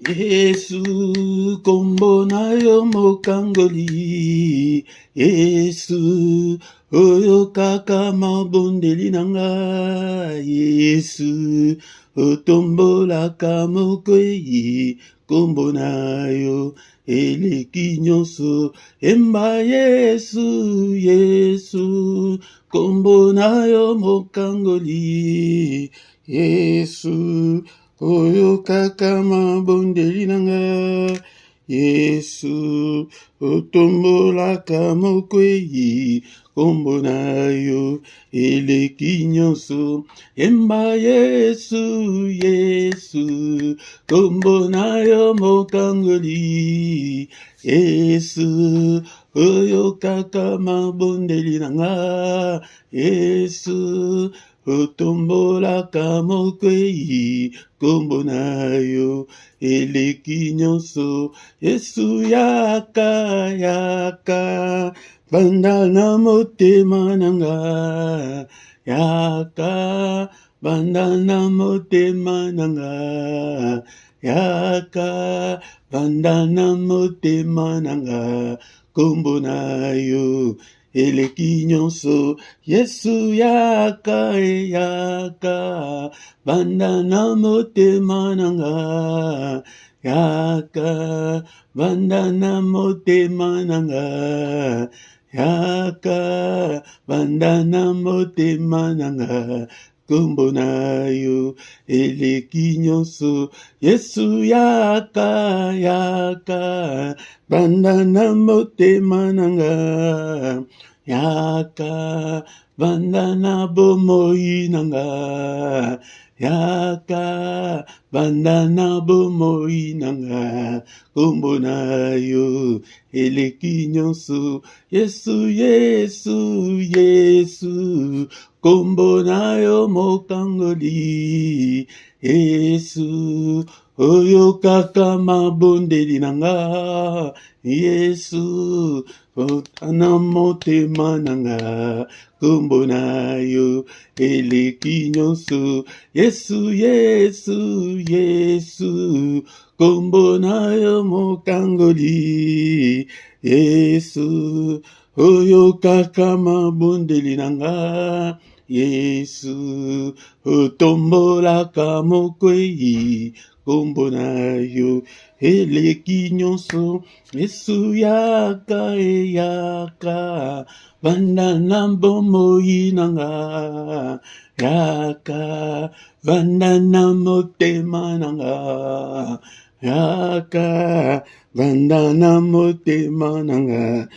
Yesu, kombo na yo mokangoli. Yesu, oyo kaka mabondeli nanga. Yesu, otombolaka mokwei. Kombo na yo eleki nyonso. Emba Yesu, Yesu, kombo na yo mokangoli. Yesu, oyo kaka mabondeli nanga. Yesu, otombolaka mokwei. Kombo na yo eleki nyonso. Emba Yesu, Yesu, kombo na yo mokangoli. Yesu, oyo kaka mabondeli nanga. Yesu, otombolaka mokwei. Kombo na yo eleki nyonso. Yesu yaka yaka banda na motema nanga. Yaka banda na motema nanga. Yaka banda na motema nanga. Kombo na yo eleki nyonso. Yesu yaka yaka banda na motema nanga. Yaka banda na motema nanga. Yaka banda na motema nanga. Kombo na yo eleki nyonso. Yesu yaka yaka banda na motema nanga. Yaka banda na bomoi nanga. Yaka banda na bomoi nanga. Kombo na yo eleki nyonso. Yesu, Yesu, Yesu, kombo na yo mokangoli. Yesu, oyo kaka mabondeli nanga. Yesu, otana motema nanga. Kombo na yo eleki nyonso. Yesu, Yesu, Yesu, kombo na yo mokangoli. Yesu, oyo kaka mabondeli nanga. Yesu, otombolaka mokwei. Kombo na yo eleki nyonso. Yesu yaka yaka banda na bomoi nanga. Yaka banda na motema nanga. Yaka banda na motema nanga.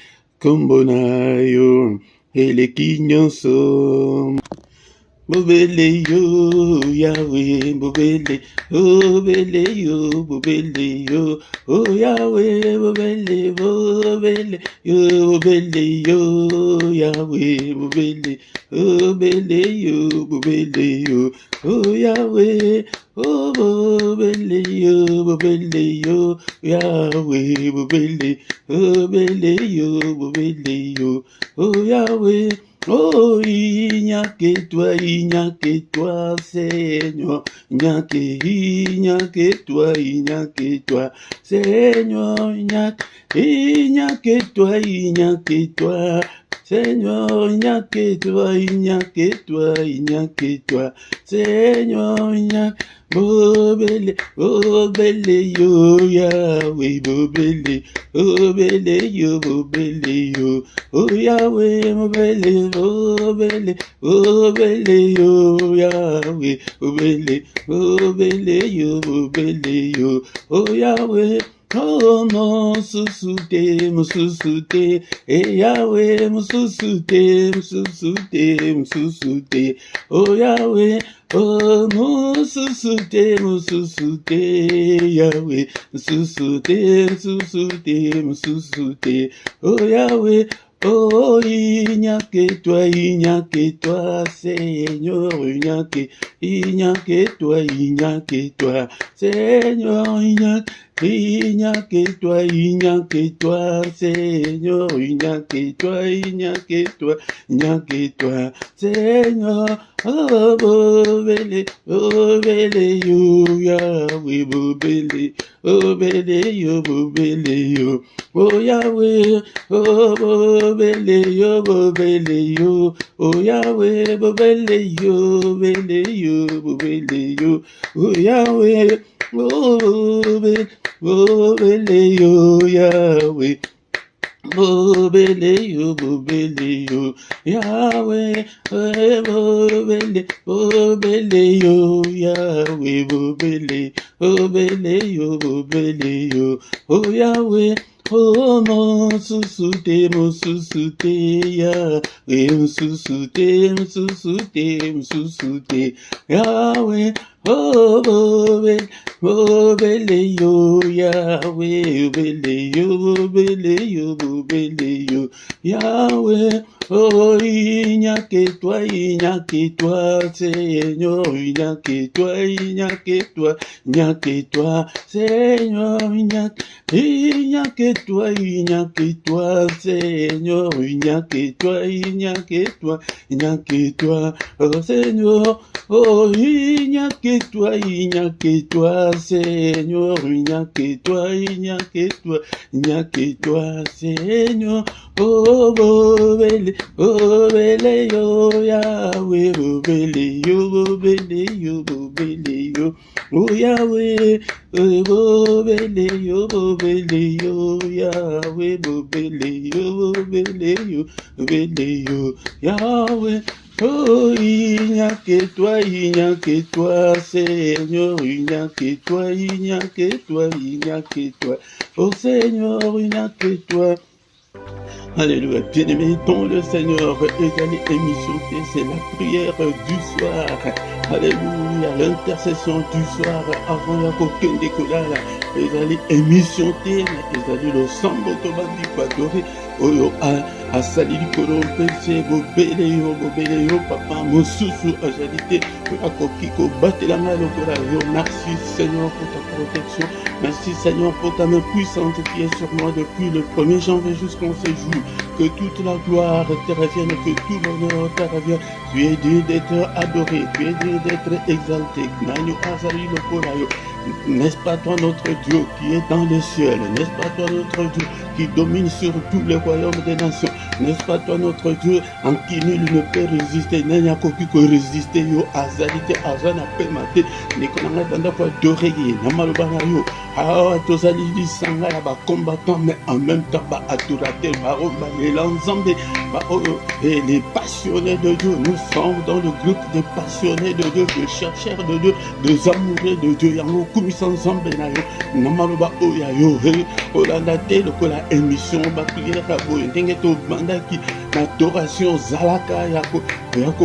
Kombo na yo eleki nyonso. Bobele yo, Yahweh, bobele, bobele yo, bobele yo, oh Yahweh, bobele, bobele yo, bobele yo, Yahweh, bobele, bobele yo, bobele yo, oh Yahweh, oh bobele yo, Yahweh, bobele, bobele yo, oh Yahweh. Oh, il n'y a que toi, Seigneur. Il n'y a que toi, Seigneur. Il n'y a que toi, Seigneur. Il n'y a que toi, Seigneur. Il n'y a bobele, bobele yo, Yahweh, bobele, bobele yo, oh Yahweh, bobele, bobele, bobele yo, Yahweh, bobele, bobele yo, oh Yahweh. Oh, mususute, Yahweh, mususute, oh Yahweh, oh mususute, Yahweh, mususute, oh Yahweh. Oh, il n'y a que toi, Seigneur, il n'y a que toi, Seigneur, il n'y a il n'y a que toi, Seigneur, il n'y a que toi, il n'y a que toi, il n'y a que toi, Seigneur. Oh, bobele, yo, Yahweh, bobele, yo, oh Yahweh, oh bobele, yo, oh Yahweh, bobele, yo, oh Yahweh, bobele, yo, Yahweh. Bobele yo, Yahweh, bobele yo, Yahweh, bobele yo, oh Yahweh, oh mon susute, Yahweh, mon susute, Yahweh, oh bobele yo, Yahweh, bobele yo, Yahweh, oh il n'y a que toi, Seigneur, il n'y a que toi, Seigneur, il n'y a que toi, Seigneur, il n'y a que toi, oh Seigneur, oh il n'y a que toi, Seigneur, il n'y a que toi, Seigneur, oh bobele yo, Yahweh, bobele yo, oh Yahweh, bobele yo, Yahweh, bobele yo, Yahweh. Oh, il n'y a que toi, Seigneur, il n'y a que toi, oh Seigneur, il n'y a que toi. Alléluia, bien-aimé, dont le Seigneur égale émission, c'est la prière du soir. Alléluia, l'intercession du soir, avant la coquine des colères, égale émission, égale le sang d'autobandi, quoi, doré, oyo, à sali likolo, pese, bobele yo, papa, mon sousou, agilité, à kokiko, batelanga, lokola, yo, merci Seigneur pour ta protection, merci Seigneur pour ta main puissante qui est sur moi depuis le 1er janvier jusqu'en ce jour. Que toute la gloire te revienne, que tout l'honneur te revienne. Tu es digne d'être adoré, tu es digne d'être exalté. N'est-ce pas toi notre Dieu qui est dans les cieux? N'est-ce pas toi notre Dieu qui domine sur tous les royaumes des nations? N'est-ce pas toi notre Dieu en qui nul ne peut résister? N'est-ce pas qui peut résister? Yo, azalité, azana, pemate, nikonanga tanda fois d'oreiller, namalobana yo. Ah, tozali lisanga ya ba combattants, mais en même temps, ba adorateur, ba romba, l'ensemble, les passionnés de Dieu. Nous sommes dans le groupe des passionnés de Dieu, des chercheurs de Dieu, des amoureux de Dieu. Yango kumisa nzambe na yo, namaloba oya yo, olanda te lokola émission, ba prière ka boye, ndenge to bandaki, l'adoration zalaka yako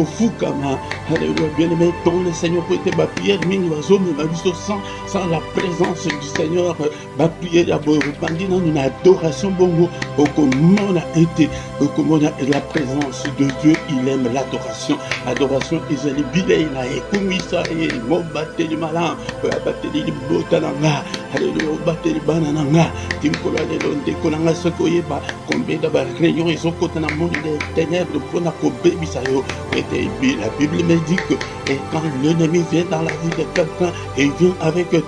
fukama. Alléluia, bien-aimé, ton le Seigneur peut être ba prière mingi bazome ba biso sans la présence du Seigneur, ba prière ya boye bandi na une adoration bongo, okomona été, okomona la présence de Dieu, il aime l'adoration. Adoration ezali bilei na ekumisa e mobate du malin, bateli botananga. Alléluia, bateli banananga. Timkola de donde konanga sokoyeba, combien de réunions ils ont côté dans le monde des ténèbres pour na kobebisa yo. La Bible me dit que et quand l'ennemi vient dans la vie de quelqu'un, il vient avec 3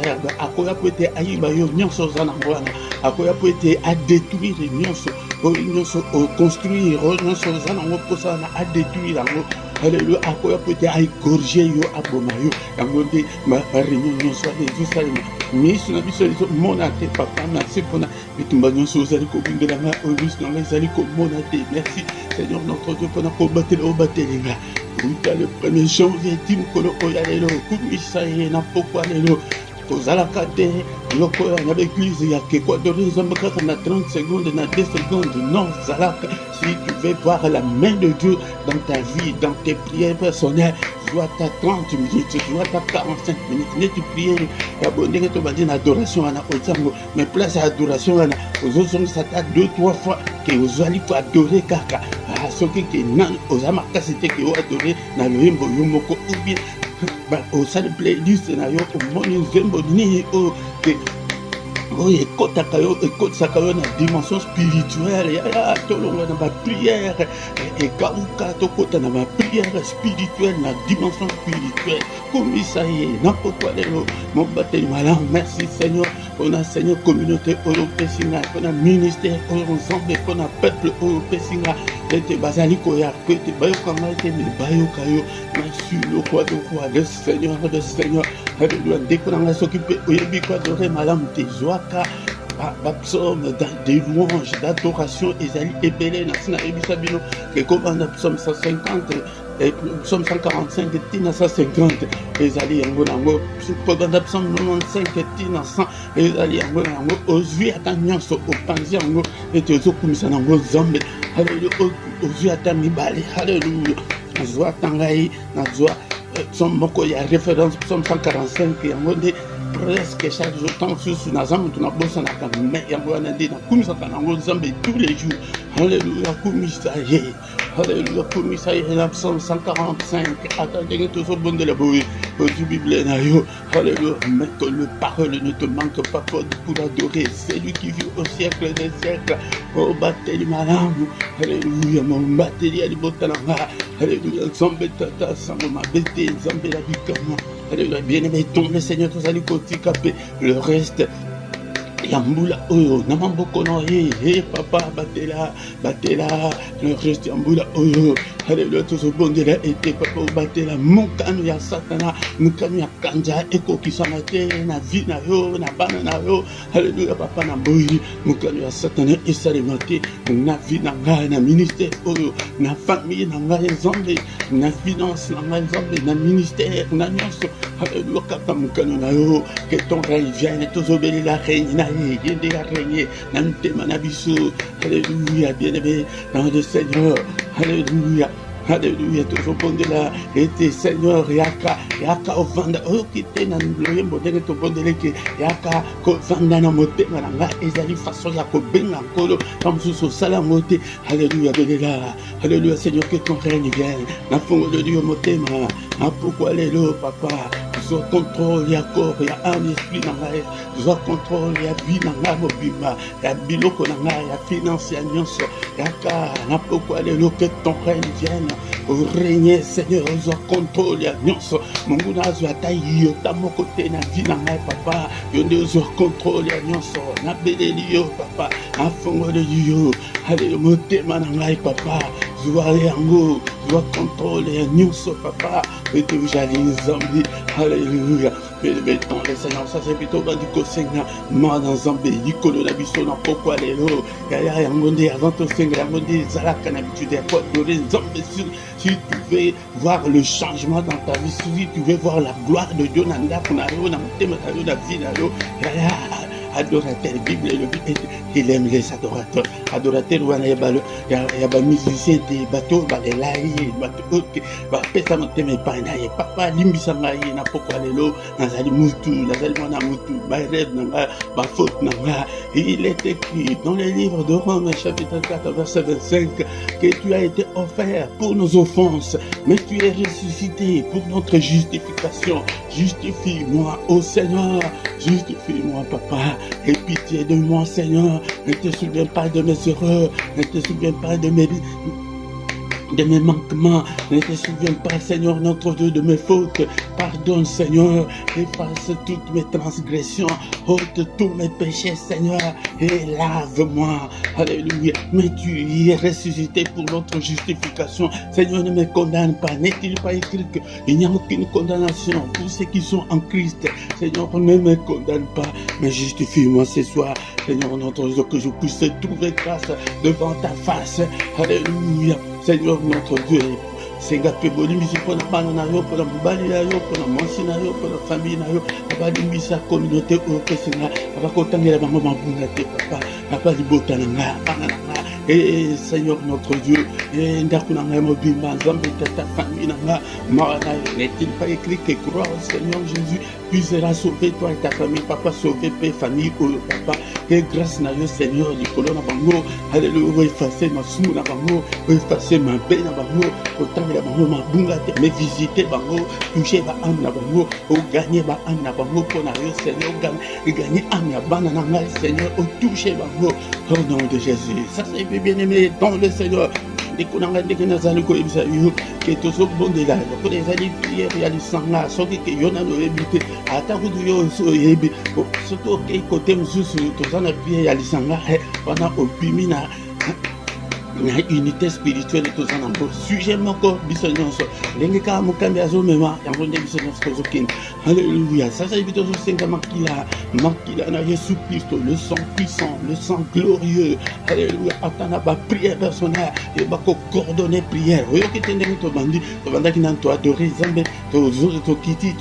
verbes. Akoya peut être aïba yo nyonso zanangwana. Akoya peut être à détruire nyonso. Nyonso construire nyonso zanango posana à détruire yango. Alléluia, akoya peut être à égorger yo abomayo. Yango de ma réunion nyonso de Jérusalem. Mais sur la vie mon ate papa merci pour na bitumba nyonso ozali ko bingela nga obus na ezali ko monate. Merci Seigneur notre Dieu pour na ko batela obatelinga. Le 1er janvier, Tim Kolo Oyalelo, Kumisaye, Napokwa Lelo, Kozalaka te, Loko, avec l'église, il y a que quoi de raison, na 30 secondes, na 2 secondes, non, Zalaka, si tu veux voir la main de Dieu dans ta vie, dans tes prières personnelles, soit à 30 minutes, soit à 45 minutes, mais tu pries, abonner ton badin adoration, mais place à adoration, aux autres, ça t'a 2-3 fois, que vous allez adorer Kaka. Ce qui est non aux amakasité qui ont adoré dans le limbo yomoko ou bien au sein de playlist na yo au monde zembo ni o que Oui, écoute ça dans la dimension spirituelle. Il y a tout le monde dans ma prière. Et quand tu dans ma prière spirituelle, dans la dimension spirituelle. Comme ça y est, n'importe quoi, mon baptême malin. Merci Seigneur. On a Seigneur communauté européenne, on a ministère ensemble, on a peuple européen. Était basaliko ya kwete bayo kama était mais bayo kayo. Merci le roi de roi, le Seigneur. Alléluia. Dès qu'on a s'occuper, oyebi quoi d'oreille malam te joaka. Psaume des louanges, d'adoration, Esaïe et Bélé, Nassina et Bissabino, et comme on a psaume 150, et psaume 145, et Tina 150, Esaïe et Mbonango, psaume 95, et Tina 100, Esaïe et Mbonango, Ozui Atanyanso, Opanzi Ango, et Teozokumisanango Zambe, Alléluia, Ozui Atamibali, Alléluia, Nazwa Tangaï, Nazwa, psaume Moko, il y a référence, psaume 145, et Ango, presque chaque jour, tant que sur la zambe, tu n'as pas besoin de mais il y a un peu de comme ça, tous les jours. Alléluia, comme ça y est. Alléluia, comme ça y est. La psaume 145. Attendez, tout ce bon de la bouille. Du Bible, alléluia, mais que le parole ne te manque pas pour adorer. C'est lui qui vit au siècle des siècles. Oh, bâtez malam. Alléluia, mon bâtez les botananga. Alléluia, zambe tata, zambe ma bête, zambe la vie comme alléluia, bien-aimé, tombe le Seigneur, tous allez côté capé. Le reste, Yambula, oh, Namamboko, non, papa, batela, le reste, Yambula, oh, alléluia, tout ce bon Dieu là, était papa, batela, Moukanu, ya Satana, Moukanu, ya Kanja, Eko, qui s'en était, na vie, na yo, na banana, yo, alléluia, papa, na boyi, Moukanu, ya Satana, et ça, les matés, na vie, na ministère, oh, na famille, na nzambe, na finance, na nzambe, na ministère, na nyonso, alléluia, kapa, Moukanu, na yo, que ton règne vienne, tous obéis la reine, na yende la règne, na mtema, na biso, alléluia, bien-aimé, dans le Seigneur, alléluia. Alléluia, toujours bon de la été Seigneur, yaka au vanda, oh, qui était dans le loyembo, de tout bon de l'été, yaka, ko vanda na moté, malanga, ezali façon yako benga kolo, comme sous salamoté, alléluia, de la, alléluia, Seigneur, que ton règne vienne, na fongo de Dieu, moté, ma, pourquoi les lots, papa, soit contrôle, ya corps, ya âme, esprit, nanga, soit contrôle, ya vie, nanga, mobima, ya biloko, nanga, ya finance, ya nyonso, yaka, na pourquoi les lots, que ton règne vienne, régner Seigneur, soit contrôle, ya nyonso, mungu na zwa tayi, yo tamo côté na vie, nanga, papa, yonde soit contrôle, ya nyonso, na beleli yo, papa, a fongo de yo, allez, motema, nanga, papa, soit yango, soit contrôle, ya nyonso, papa, et tu j'allais Zambie, alléluia. Mais dans les Seigneur, ça c'est plutôt dans du Kosenga, moi dans Zambie, Nicolo Nabiso, n'a pourquoi les lots, Yaya Yangonde, avant ton Senga, Yangonde, Zalaka, n'habitude, quoi, Doré, Zambie, si tu veux voir le changement dans ta vie, si tu veux voir la gloire de Dieu, Nanda, Kunaro, Namutema, la vie, Yaya. Adorateur, Bible, il aime les adorateurs. Adorateur, il y a des musiciens, des bateaux, des laïcs, des bateaux, des bateaux, papa, l'imbisangaï, n'a pas quoi les lots, Nazali Moutou, Nazali Moutou, Bayreb, Bafot, il est écrit dans les livres de Romains, chapitre 4, verset 25, que tu as été offert pour nos offenses, mais tu es ressuscité pour notre justification. Justifie-moi, ô Seigneur, justifie-moi, papa. Aie pitié de moi, Seigneur. Ne te souviens pas de mes erreurs. Ne te souviens pas de mes manquements, ne te souviens pas, Seigneur, notre Dieu, de mes fautes. Pardonne, Seigneur, efface toutes mes transgressions, ôte tous mes péchés, Seigneur, et lave-moi. Alléluia. Mais tu y es ressuscité pour notre justification. Seigneur, ne me condamne pas. N'est-il pas écrit qu'il n'y a aucune condamnation pour ceux qui sont en Christ? Seigneur, ne me condamne pas, mais justifie-moi ce soir, Seigneur, notre Dieu, que je puisse trouver grâce devant ta face. Alléluia. Seigneur, notre Dieu, Senga peboli misi pour la bande na yo, pour la mobali na yo, pour la mansi na yo, pour la famille na yo, abali misa communauté au Kesina, abakotangela bango mabunga te papa, abali botana nga, banana nga. Et Seigneur notre Dieu, ndako na ngai mobimba nzambe tata famille na nga marana n'est-il pas écrit que crois au Seigneur Jésus tu seras sauvé toi et ta famille papa sauvé pe famille oyo papa que grâce na yo Seigneur likolo na bango alléluia effacer masumu na bango effacer mabe na bango otangela bango mabunga te mais visiter bango toucher ba âme na bango o gagner ba âme na bango pona yo Seigneur gagner âme ya bana na ngai Seigneur o toucher bango au nom de Jésus. Ça c'est bien aimé dans le Seigneur. Ndikunanga ndike nazali koyebisa yo ke tozobondela ko ezali prière ya lisanga soki ke yona no yebite ata kudu yo so yebi soto ke kote mzusu tozana prière ya lisanga wana opimi na unité spirituelle tozana mbo sujet moko biso nyonso ndenge ka mokambi azomema yango nde biso nyonso tozokende. Alléluia. Sasa hivi tozosenga makila na Jésus Christ, le sang puissant, le sang glorieux. Alléluia. Atana ba prière personnelle et ba coordonner prière. Oyo kitende to bandi ki nan to adorer Zambe to kiti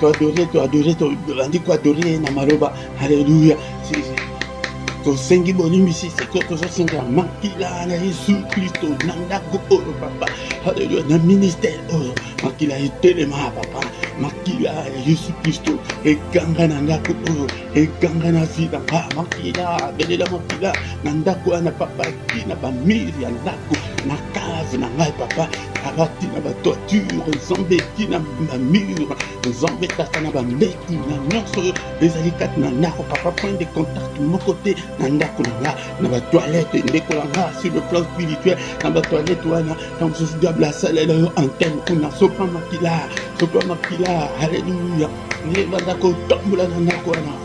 to adorer to bandi ko adorer na maloba. Alléluia. Tosengi bonimisi seko tozosenga makila na Yesu Kristo nandako oyo papa. Alléluia. Na ministère oyo makila etelema papa. Makila ya Yesu Kristo eganga na ndako oyo eganga na vida makila belela makila na ndako ana papa na bamiri ya ndako na cave na ngai papa abati na batoiture Nzambe na bamire Nzambe tata na bambeki na nyonso ezali kati na ndako papa point de contact moko te na ndako na nga na batoilette ndeko na nga sur le plan spirituel na batoilette wana na mosusu diable asalela yo antenne kuna sopa makila alléluia.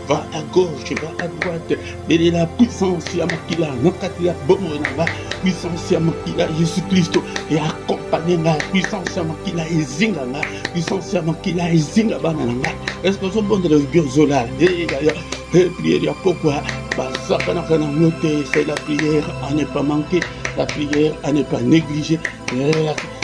Va à gauche, va à droite. Et la puissance ya makila, nakati ya bomo na puissance ya makila Jésus Christ et accompagner la puissance ya makila ezinga la puissance ya makila ezinga bana na. Est-ce que vous avez le biozola et prière ya pourquoi c'est la prière à ne pas manquer, la prière à ne pas négliger,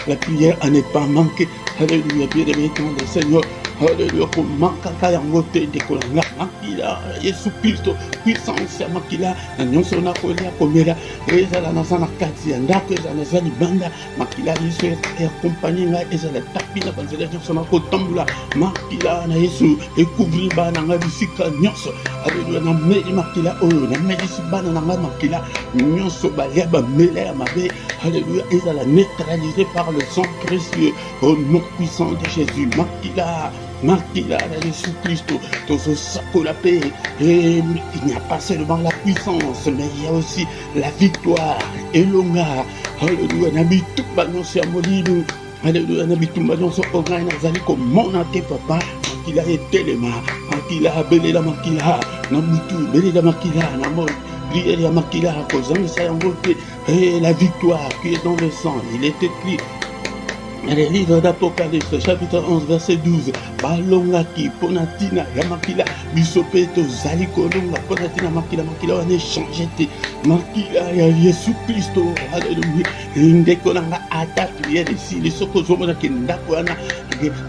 la prière à ne pas manquer. Alléluia, bien-aimé le Seigneur. Alléluia, pour manquer yango te dekolanga makila Yesu Kristo puissance ya makila na nyonso na kolia komela ezala na sana kati ya ndako ezala na zali banda makila Yesu et accompagner nga ezala tapi na banzela nyonso na kotambola makila na Yesu ekouvrir bana nga bisika nyonso. Alléluia, na meli makila oyo na meli bana na nga makila nyonso balia ba mele ya mabe. Alléluia, ezala neutralisé par le sang précieux au nom puissant de Jésus. Makila la Jésus Christ, tozo sako la paix. Et il n'y a pas seulement la puissance, mais il y a aussi la victoire. Elonga, alléluia, nabi tout bagnon sur molino. Alléluia, nabi tout bagnon sur orgain nazali comme mon ante papa. Makila est les mains, makila belé la makila, namutu belé la makila, namon. Prière ya makila, kozang sa yangote. Et la victoire qui est dans le sang, il est écrit. Le livre d'Apocalypse, chapitre 11, verset 12. Balonga ki ponatina ya makila bisopeto zali kolonga ponatina makila wane changé te makila ya Yesu Kristo. Alléluia. Ndeko nanga ata prière ici les soko zomona ki ndako wana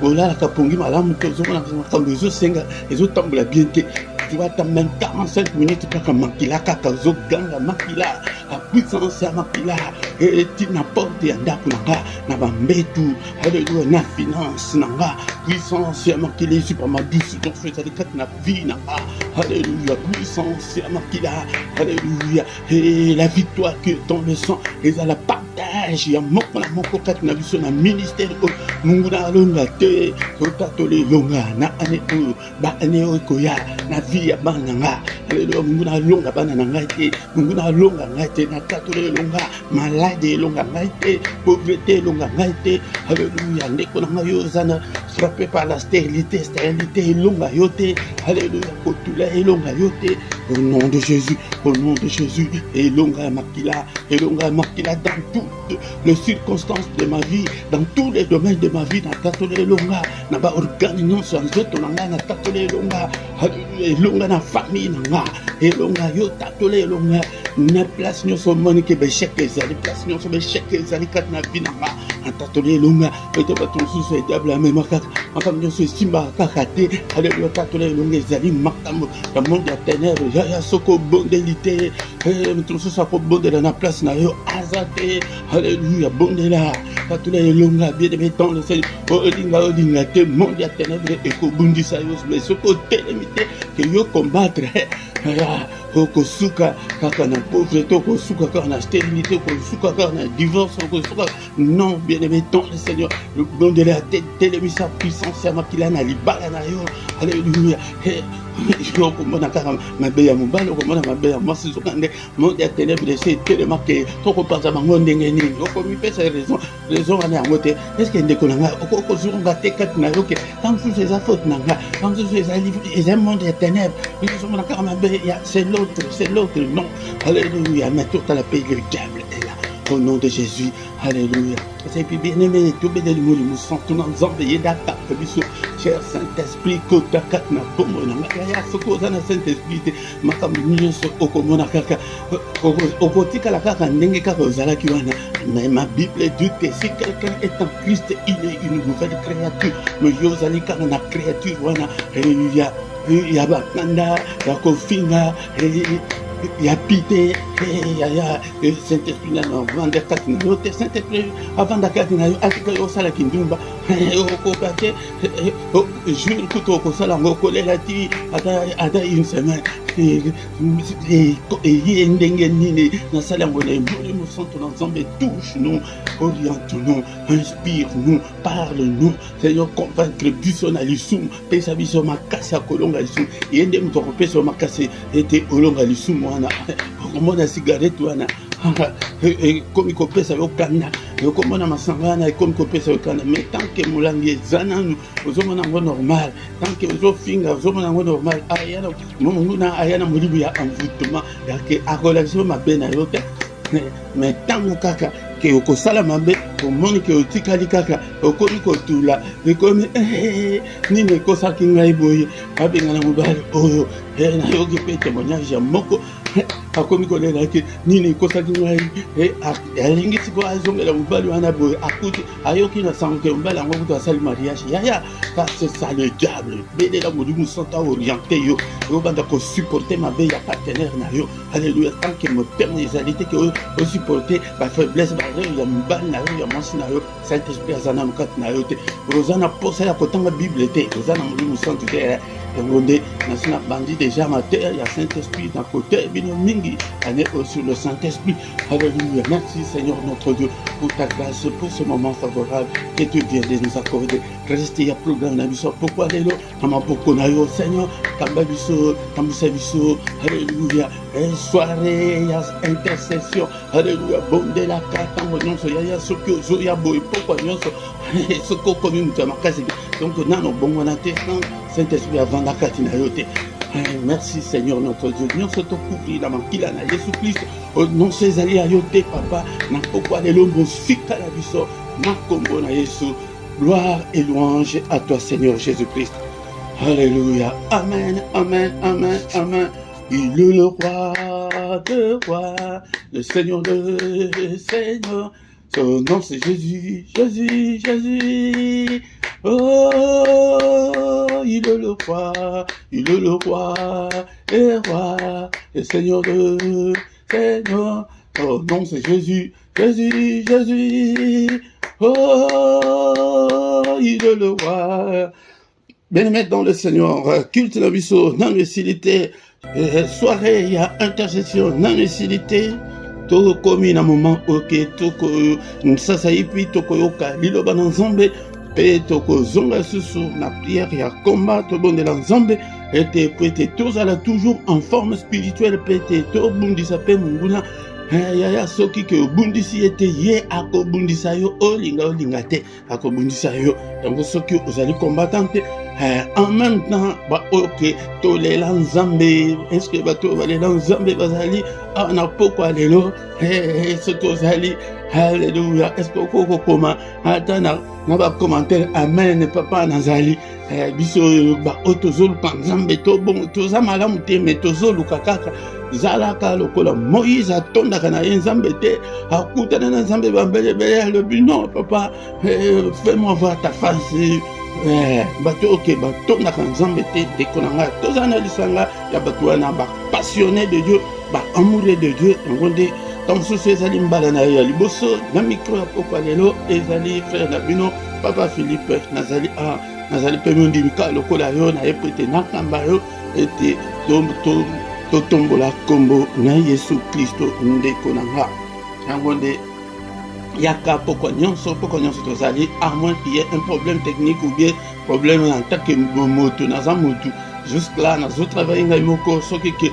ola ka pongi malamu to zomona ka bezo senga ezo tambola bien te. Tu vas t'amener 45 minutes kaka makila kaka zo ganga makila la puissance ya makila et tu n'importe ya ndako nanga na bambetu. Alléluia, na finance nanga puissance ya makila sur ma douce donc je vais aller na vie nanga. Alléluia, puissance ya makila. Alléluia, et la victoire que dans le sang et à la partage ya moko na moko kati na biso na ministère mungu na longa te totatole longa na ane o ba ane o koya na vie ya bana nga. Alléluia, mungu na longa bana na ngai te, mungu na longa ngai te, na tatole longa malade longa ngai te, pauvreté longa ngai te. Alléluia, ndeko na ngai ozana frappé par la stérilité longa yote. Alléluia, kotula longa yote. Au nom de Jésus, au nom de Jésus, et longa makila dans toutes les circonstances de ma vie, dans tous les domaines de ma vie, na tatole longa na ba organisation sans nzoto nanga na tatole longa. Alléluia, longa na famille nanga et longa yo tatole longa na place nyonso moni ke besheke ezali place nyonso besheke ezali kati na vie nanga. antatole longa ete bato mosusu ediable amema kaka makambo nyonso esimbaka kaka te alleluya tatole longa ezali makambo ya monde ya ténèbre yaya soko obondeli te moto mosusu akobondela na place na yo aza te alleluya bondela tatole longa bien-aimé dans le Seigneur olinga te monde ya ténèbre ekobundisa yo mais soko otelemi te ke yo combattre okosuka kaka na pauvreté okosuka kaka na stérilité okosuka kaka na divorce okosuka non bien-aimé dans le Seigneur bondela telemi sa puissance ya makila na libala na yo alleluya okomona kaka mabe ya mobali okomona mabe ya mwasi soka nde monde ya ténèbre ese etelema ke tokopanza bango ndenge nini okomipesa raison wana yango te eske ndeko na ngai okozonga te kati na yo ke tant mosusu eza faute na ngai tant mosusu eza monde ya ténèbre ezomona kaka mabe c'est l'autre non alléluia mais totala mpe le diable est là au nom de Jésus alléluia et puis bien-aimé tobedeli molimo santu na nzambe ye dakaka biso cher Saint-Esprit kotakat na bombo na ngai ya soko oza na Saint-Esprit te makambo nyonso okomona kaka okotikala kaka ndenge kaka ozalaki wana mais ma Bible dit que si quelqu'un est en Christ il est une nouvelle créature mais yo ozali kaka na créature wana alléluia ya bakanda ya kofinga ya pite ya Saint-Esprit na vanda kati na yo te Saint-Esprit avanda kati na yo atika yo sala kindumba okoka te jour kuto okosala ngo kolela ti ata une semaine et ndenge nini nasala ngo na molimo santo na nzambe touche-nous oriente-nous inspire-nous parle-nous Seigneur convaincre biso na lisumu pesa biso makasi ya kolonga lisumu ye nde moto akopesa yo makasi ete olonga lisumu wana okomona cigarette wana ekomi kopesa yo kanda okomona masanga wana ekomi kopesa yo kanda mais tant que molangi eza nanu ozomona yango normal tant que ozofinga ozomona yango normal monguna aya na molimo ya envoûtement yake akolakisa yo mabe na yo te mais ntango kaka ke okosala mabe omoni ke otikali kaka okomi kotula ekomi nini ekosaki ngai boye abenga na mobali oyo nayoki mpe témoignage ya moko akomi kolelaki nini ekosaki ngai alingi siko azongela mobali wana boye akuti ayoki na sango ke mobali yango kutu asali mariage yaya ka c'est ça le diable belela molimo santo aoriente yo obanda kosupporte mabe ya partenaire na yo alleluya tant que motema ezali te ke osupporte bafaiblesse ya mobali na yo ya mwasi na yo Saint-Esprit aza na mokati na yo te oza na posa ya kotanga bible te oza na molimo santo te yango nde nasi na bandi déjà mater ya Saint-Esprit na kote bino mingi ane sur le Saint-Esprit alléluia merci Seigneur notre Dieu pour ta grâce pour ce moment favorable que tu viens de nous accorder rester ya programme na biso pourquoi lelo na maboko na yo Seigneur kamba biso tambusa biso alléluia soirée ya intercession alléluia bonde la kata nyonso ya soki ozoya boye pourquoi nyonso soki okomi moto ya makasi donc nano bongo na te Saint-Esprit avant la kati na yo te merci Seigneur notre Dieu nyonso tokufila makila na Yesu Christ nyonso ezali ya yo te papa na pokwa lelo mosika na biso na kombo na Yesu gloire et louange à toi Seigneur Jésus-Christ alléluia amen amen amen amen il est le roi de rois le Seigneur de Seigneur son nom c'est Jésus Jésus Jésus oh il est le roi et roi le Seigneur de Seigneur son nom c'est Jésus Jésus Jésus oh il est le roi bien-aimé dans le Seigneur culte la biso dans le silité soirée il y a intercession dans le silité tokomi na moment oke toko sasa ipi tokoyoka liloba na nzambe pe tokozonga susu na prière ya combat tobondela nzambe ete po ete tozala toujours en forme spirituelle pe ete tobundisa pe monguna yaya soki ke obundisi ete ye akobundisa yo olinga te akobundisa yo yango soki ozali combattant te en même temps ok tolela nzambe est-ce que bato balela nzambe bazali na pokwa lelo soki ozali alléluia est-ce que okokoma ata na bacommentaire amen papa nazali biso tozoluka nzambe toza malamu te me tozoluka kaka zalaka lokola Moïse atondaka na ye nzambe te akutana na nzambe bambelebele alobi non papa fais-moi voir ta face bato oke batondaka nzambe te ndeko na ngai toza na lisanga ya bato wana bapassionné de Dieu baamoureux de Dieu yango nde ntango mosusu ezali mbala na ye ya liboso na mikro ya pokwa lelo ezali frère na bino papa Philippe nazali mpe mondimika lokola yo naye po ete nakamba yo ete totombola kombo na Yesu Kristo ndeko na nga yango nde yaka pokwa nyonso tozali à moins qu'il y ait un problème technique ou bien problème en tant que moto naza motu jusque là nazo travailler ngai moko soki ke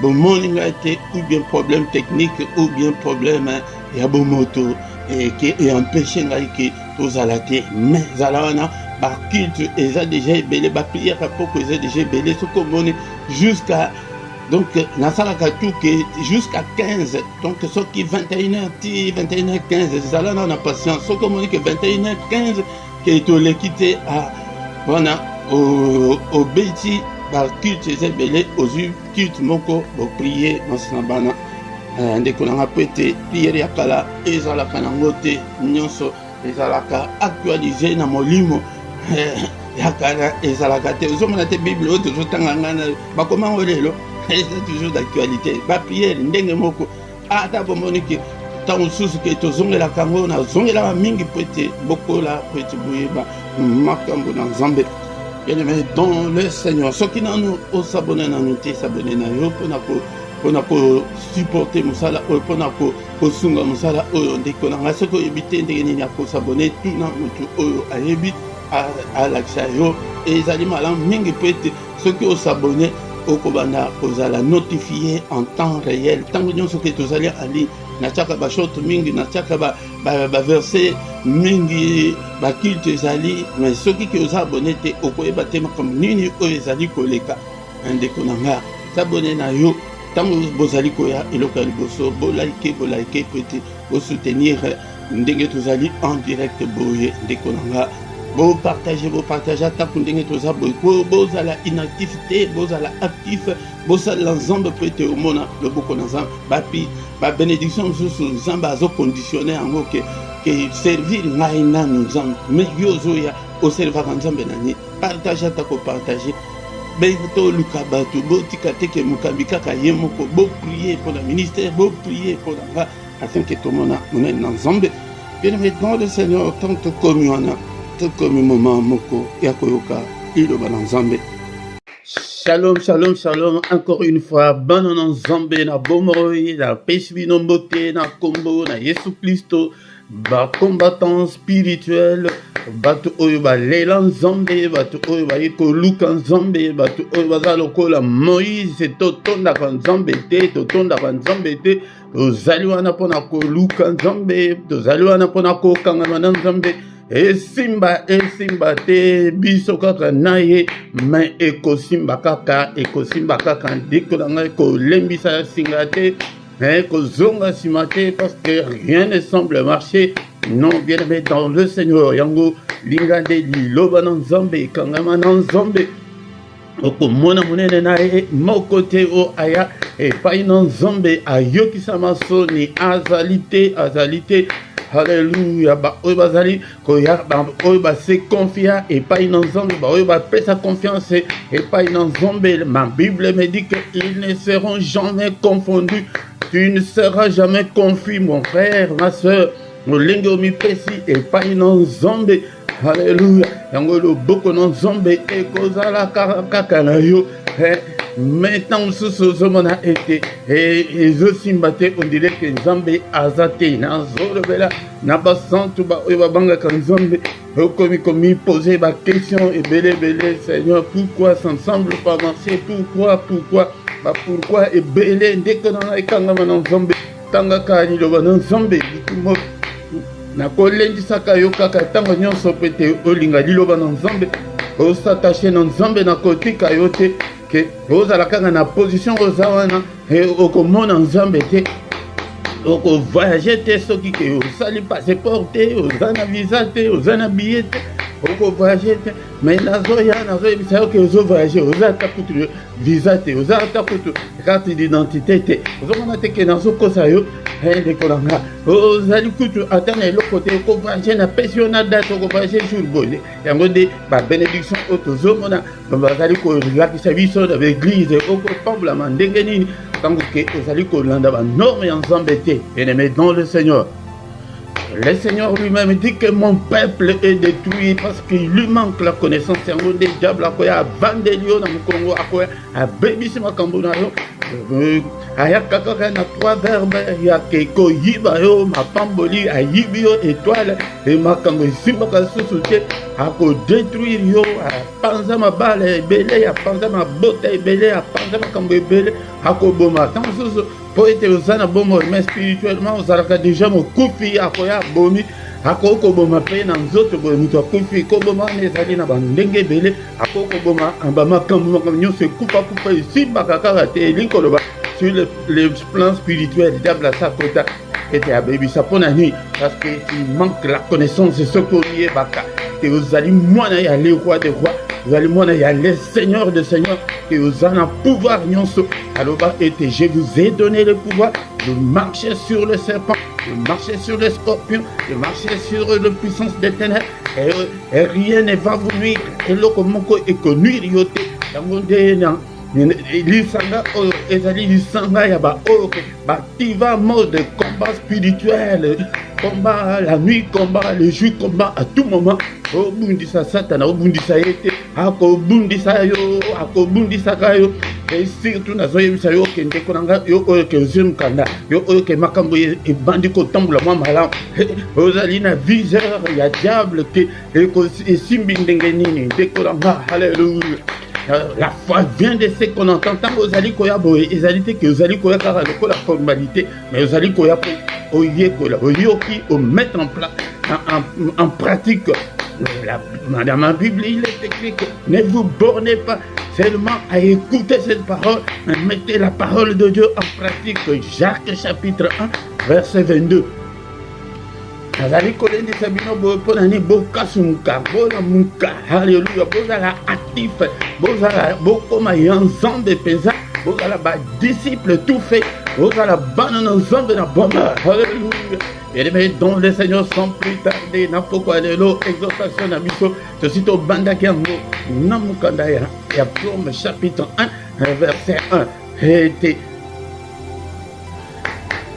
bomoni ngai te ou bien problème technique ou bien problème ya bomoto qui empêche ngai ke tozala te mais zala wana baculte eza déjà ebele baprière poko eza déjà ebele soko omoni jusqu'à donc nasalaka tout que jusqu'à 15 donc soki 21h10 21h15 ezala na na patience soko omoni que 21h15 ke toleki te wana obeti baculte eza ebele ozwi culte moko boprier masina bana ndeko na nga po ete priere ya kala ezalaka nango te nyonso ezalaka actualisé na molimo ya kala ezalaka te ozomona te bible oyo tozotanga ngana bakomango lelo eza toujours d'actualité bapriere ndenge moko ata bomoni ke ntango mosusu ke tozongelaka yango nazongelaka mingi po ete bokola po ete boyeba makambo na nzambe bien-aimé dans le Seigneur soki nanu osabone nanu te sabone na yo mpona kosupporte mosala oyo mpona kosunga mosala oyo ndeko na ngai soki oyebi te ndenge nini akosabone tuna motu oyo ayebi alakisa yo ezali malamu mingi po ete soki osabone okobanda kozala notifié en temps réel ntango nyonso ke tozali ali natiaka bashorte mingi natiaka baverse mingi baculte ezali mais soki ke oza abone te okoyeba te makambo nini oyo ezali koleka ndeko na nga sabone na yo ntango bozali koya eloko ya liboso bolaike po ete bosoutenir ndenge tozali en direct boye ndeko na nga bopartage atako ndenge toza boye bozala inactif te bozala actif bosala nzambe po ete omona loboko na nzambe bapi babénédiction mosusu nzambe azoconditionne yango ke servir ngai nanu nzambe mais yo ozoya oservaka nzambe nani partage atako partage toluka bato botika te ke mokambi kaka ye moko boprie mpo na ministère boprie mpo na nga afin ke tomona monene na nzambe bien-aimé dans le Seigneur tant tokomi wana tokomi moment moko ya koyoka iloba na nzambe. Shalom, shalom, shalom, encore une fois, bana na nzambe na bomoi, na pesi no mbote, na kombo, na Yesu Kristo, ba combattant spirituel, bato oyo ba lela nzambe, bato oyo ba yeko luka nzambe, bato oyo baza lokola Moïse, totonda ka nzambe te, tozali wana pona ko luka nzambe, tozali wana pona ko kangama na nzambe, esimba te biso kaka naye mais ekosimba kaka ndeko na ngai kolembisa singa te kozonga nsima te parce que rien ne semble marcher non bien aimé dans le Seigneur yango linga nde liloba na nzambe ekangama na nzambe okomona monene na ye moko te o aya epai na nzambe ayokisama soni azali te Alléluia, oyo bazali koya oyo base confia epai na nzambe oyo bapesa confiance epai na nzambe. Ma Bible me dit qu'ils ne seront jamais confondus. Tu ne seras jamais confus, mon frère, ma soeur. Molenge omipesi epai na nzambe. Alléluia, yango loboko na nzambe ekozala kaka na yo maintenant mosusu ozomona ete ezosimba te on dirait que nzambe aza te nazolobela na basantu oyo babangaka nzambe okomi komipose baquestion ebele Seigneur pourquoi ça ne semble pas marcher pourquoi ebele ndeko na ngai ekangama na nzambe tangaka liloba na nzambe likumo nakolendisaka yo kaka ntango nyonso pe te olinga liloba na nzambe osatache na nzambe nakotika yo te ke ozala kaka na position oza wana okomona nzambe te okovoyage te soki ke osali passeport te oza na visa te oza na billet te oko voyager mais nazo ebisa yo ke ozo voyager oza ata kutu visa te oza ata kutu carte d'identité te ozomona te ke nazokosa yo ndeko na nga ozali kutu ata na eloko te oko voyager na pesi yo na date oko voyager jour boye yango nde babénédiction oyo tozomona bazali kolakisa biso na baeglise okopambolama ndenge nini ntango ke ozali kolanda banorme ya nzambe te bien-aimé dans le Seigneur. Le Seigneur lui-même dit que mon peuple est détruit parce qu'il lui manque la connaissance. Yango nde diable akoya avandeli yo na mokongo akoya abebisi makambo na yo ayaka kaka na 3 verbes yake koyiba yo mapamboli ayibi yo étoile makambo esimbaka susu te akodétruire yo apanza mabala ebele apanza mabota ebele apanza makambo ebele akoboma ntango susu po ete oza na bomo mais spirituellement ozalaka déjà mokufi akoya bomi akokoboma mpe na nzoto boye moto akufi koboma wana ezali na bandenge ebele akokoboma bamakambo nyonso ekufakufa esimbaka kaka te elingi koloba sur le plan spirituel diable asakota ete abebisa mpo na nini parce que tu manques la connaissance soki oyebaka te ozali mwana ya le roi des rois ozali mwana ya le seigneur de seigneur te oza na pouvoir nyonso aloba ete je vous ai donné le pouvoir de marcher sur le serpent, de marcher sur les scorpions, de marcher sur la puissance des ténèbres et rien ne va vous nuire eloko moko ekonuire yo te yango nde lisanga oyo ezali lisanga ya baoyo bativa mode combat spirituel, combat la nuit, combat le jour, combat à tout moment. Obundisa satana obundisa yete akobundisa yo akobundisa kayo et surtout nazoyebisa yo ke ndeko nanga yo oyo ke ozemkanda yo oyo ke makambo ebandi kotambola mwa malamu ozali na viseur ya diable ke esimbi ndenge nini ndeko nanga haleluya. La foi vient de ce qu'on entend. Tant ozali koya boye ezali te ke ozali koya kaka lokola formalité mais ozali koya po oyekola oyoki o mettre en pratique. Dans ma Bible, il est écrit que ne vous bornez pas seulement à écouter cette parole, mais mettez la parole de Dieu en pratique. Jacques chapitre 1, verset 22. Azali kolendi sabino bo ponani bo kasumka bo na muka haleluya bo la actif bo la bo koma ensemble penza bo la ba disciple tout fait bo la banane ensemble na bomba haleluya. Et mais dans le Seigneur sans plus tarder na pokwa lelo exhortation na biso ceci to banda kiango na mukanda ya Psaume chapitre 1 verset 1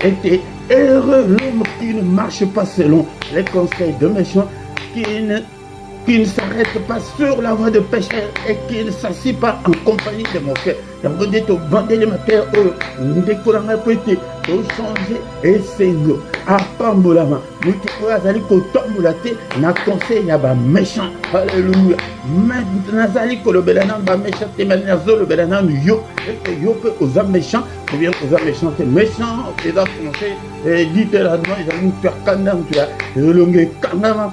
était heureux l'homme qui ne marche pas selon les conseils de méchants, qui ne s'arrête pas sur la voie de pécheur et qui ne s'assied pas en compagnie de mon frère. Yango nde tobandeli matere oyo ndekolanga po ete tochange esengo apambolama moto oyo azali kotambola te na conseil ya baméchant. Halleluya. nazali kolobela nanu baméchant te mais nazolobela nanu yo ete yo mpe oza méchant ou bien oza méchant te. Méchant eza français littéralement ezali moto ya kanda moto ya elonge kangama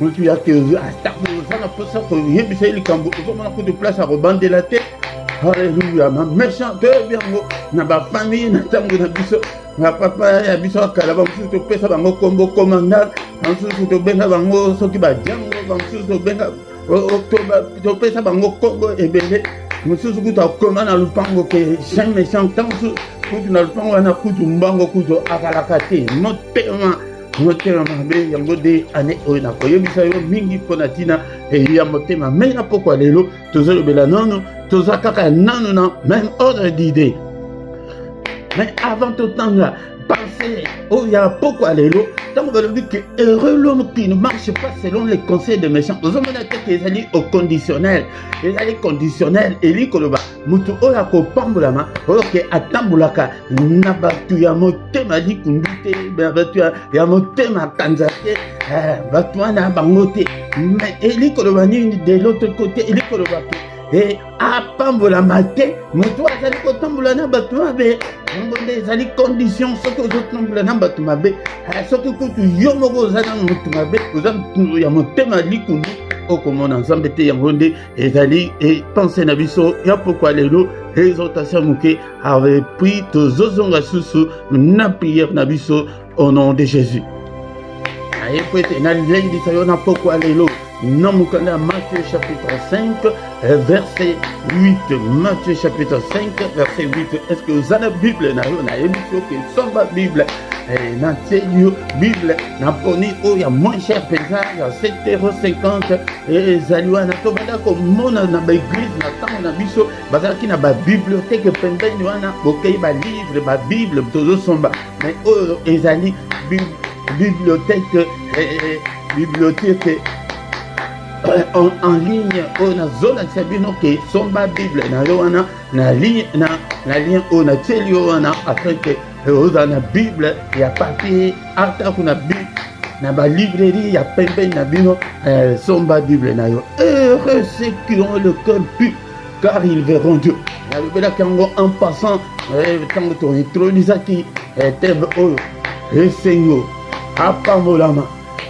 moto ya te atako oza na mposa koyebisa ye likambo ozomona kutu place ya kobandela te. Alléluia, ma méchant biango na ba famille na tango na biso na papa ya biso akala ba musu to pesa bango kombo commandant musu to benga bango soki ba jango ba musu to benga to pesa bango kombo ebele musu kutu akoma na lupango ke jamais méchant tango kutu na lupango na kutu mbango kutu akalaka te motema mabe yango de ane oyo nakoyebisa yo mingi mpona ntina ya motema me na pokwa lelo tozolobela nano toza kaka nano na même ordre d'idée. Mais avant totanga penser oyo ya pokwa lelo ntango balobi ke heureux l'homme qui ne marche pas selon les conseils de méchants ozomona teke ezali au conditionnel ezali conditionnel eli koloba mutu oyo akopambolama oyo ke atambolaka na bato ya motema likundu te bato ya motema kanza te bato wana bango te mais eli koloba nini de l'autre côté eli koloba ke apambolama te moto azali kotambola na bato mabe yango nde ezali condition soki ozotambola na bato mabe soki kutu yo moko oza na moto mabe oza ya motema likundu okomona nzambe te. yango nde ezali pense na biso ya pokwa lelo exhortation moke avec puis tozozonga susu na prière na biso au nom de Jésus. aye po ete nalendisa yo na pokwa lelo Non, Matthieu chapitre 5, verset 8. Matthieu chapitre 5, verset 8. Est-ce que vous avez la Bible? On a émission qui sont la Bible. Dans ces lieux, Bible, dans poni, il y a moins cher pesant, il y a 7,50 €. Et Zalouana, tout le monde dans l'église, dans la biso, qui n'a pas bibliothèque, pendant il y a un livre, ma Bible, tout ça, mais ils ont bibliothèque en ligne, on a zone à Sabino qui sont ma Bible, na ligne, on a télé, afin que on a Bible, il y a papier, on a Bible, na ba librairie, il y a pembe na bino, son ma Bible na yo. Heureux ceux qui ont le cœur pur, car ils verront Dieu. En passant, quand on introduit qui thème oyo, le Seigneur, apamolama,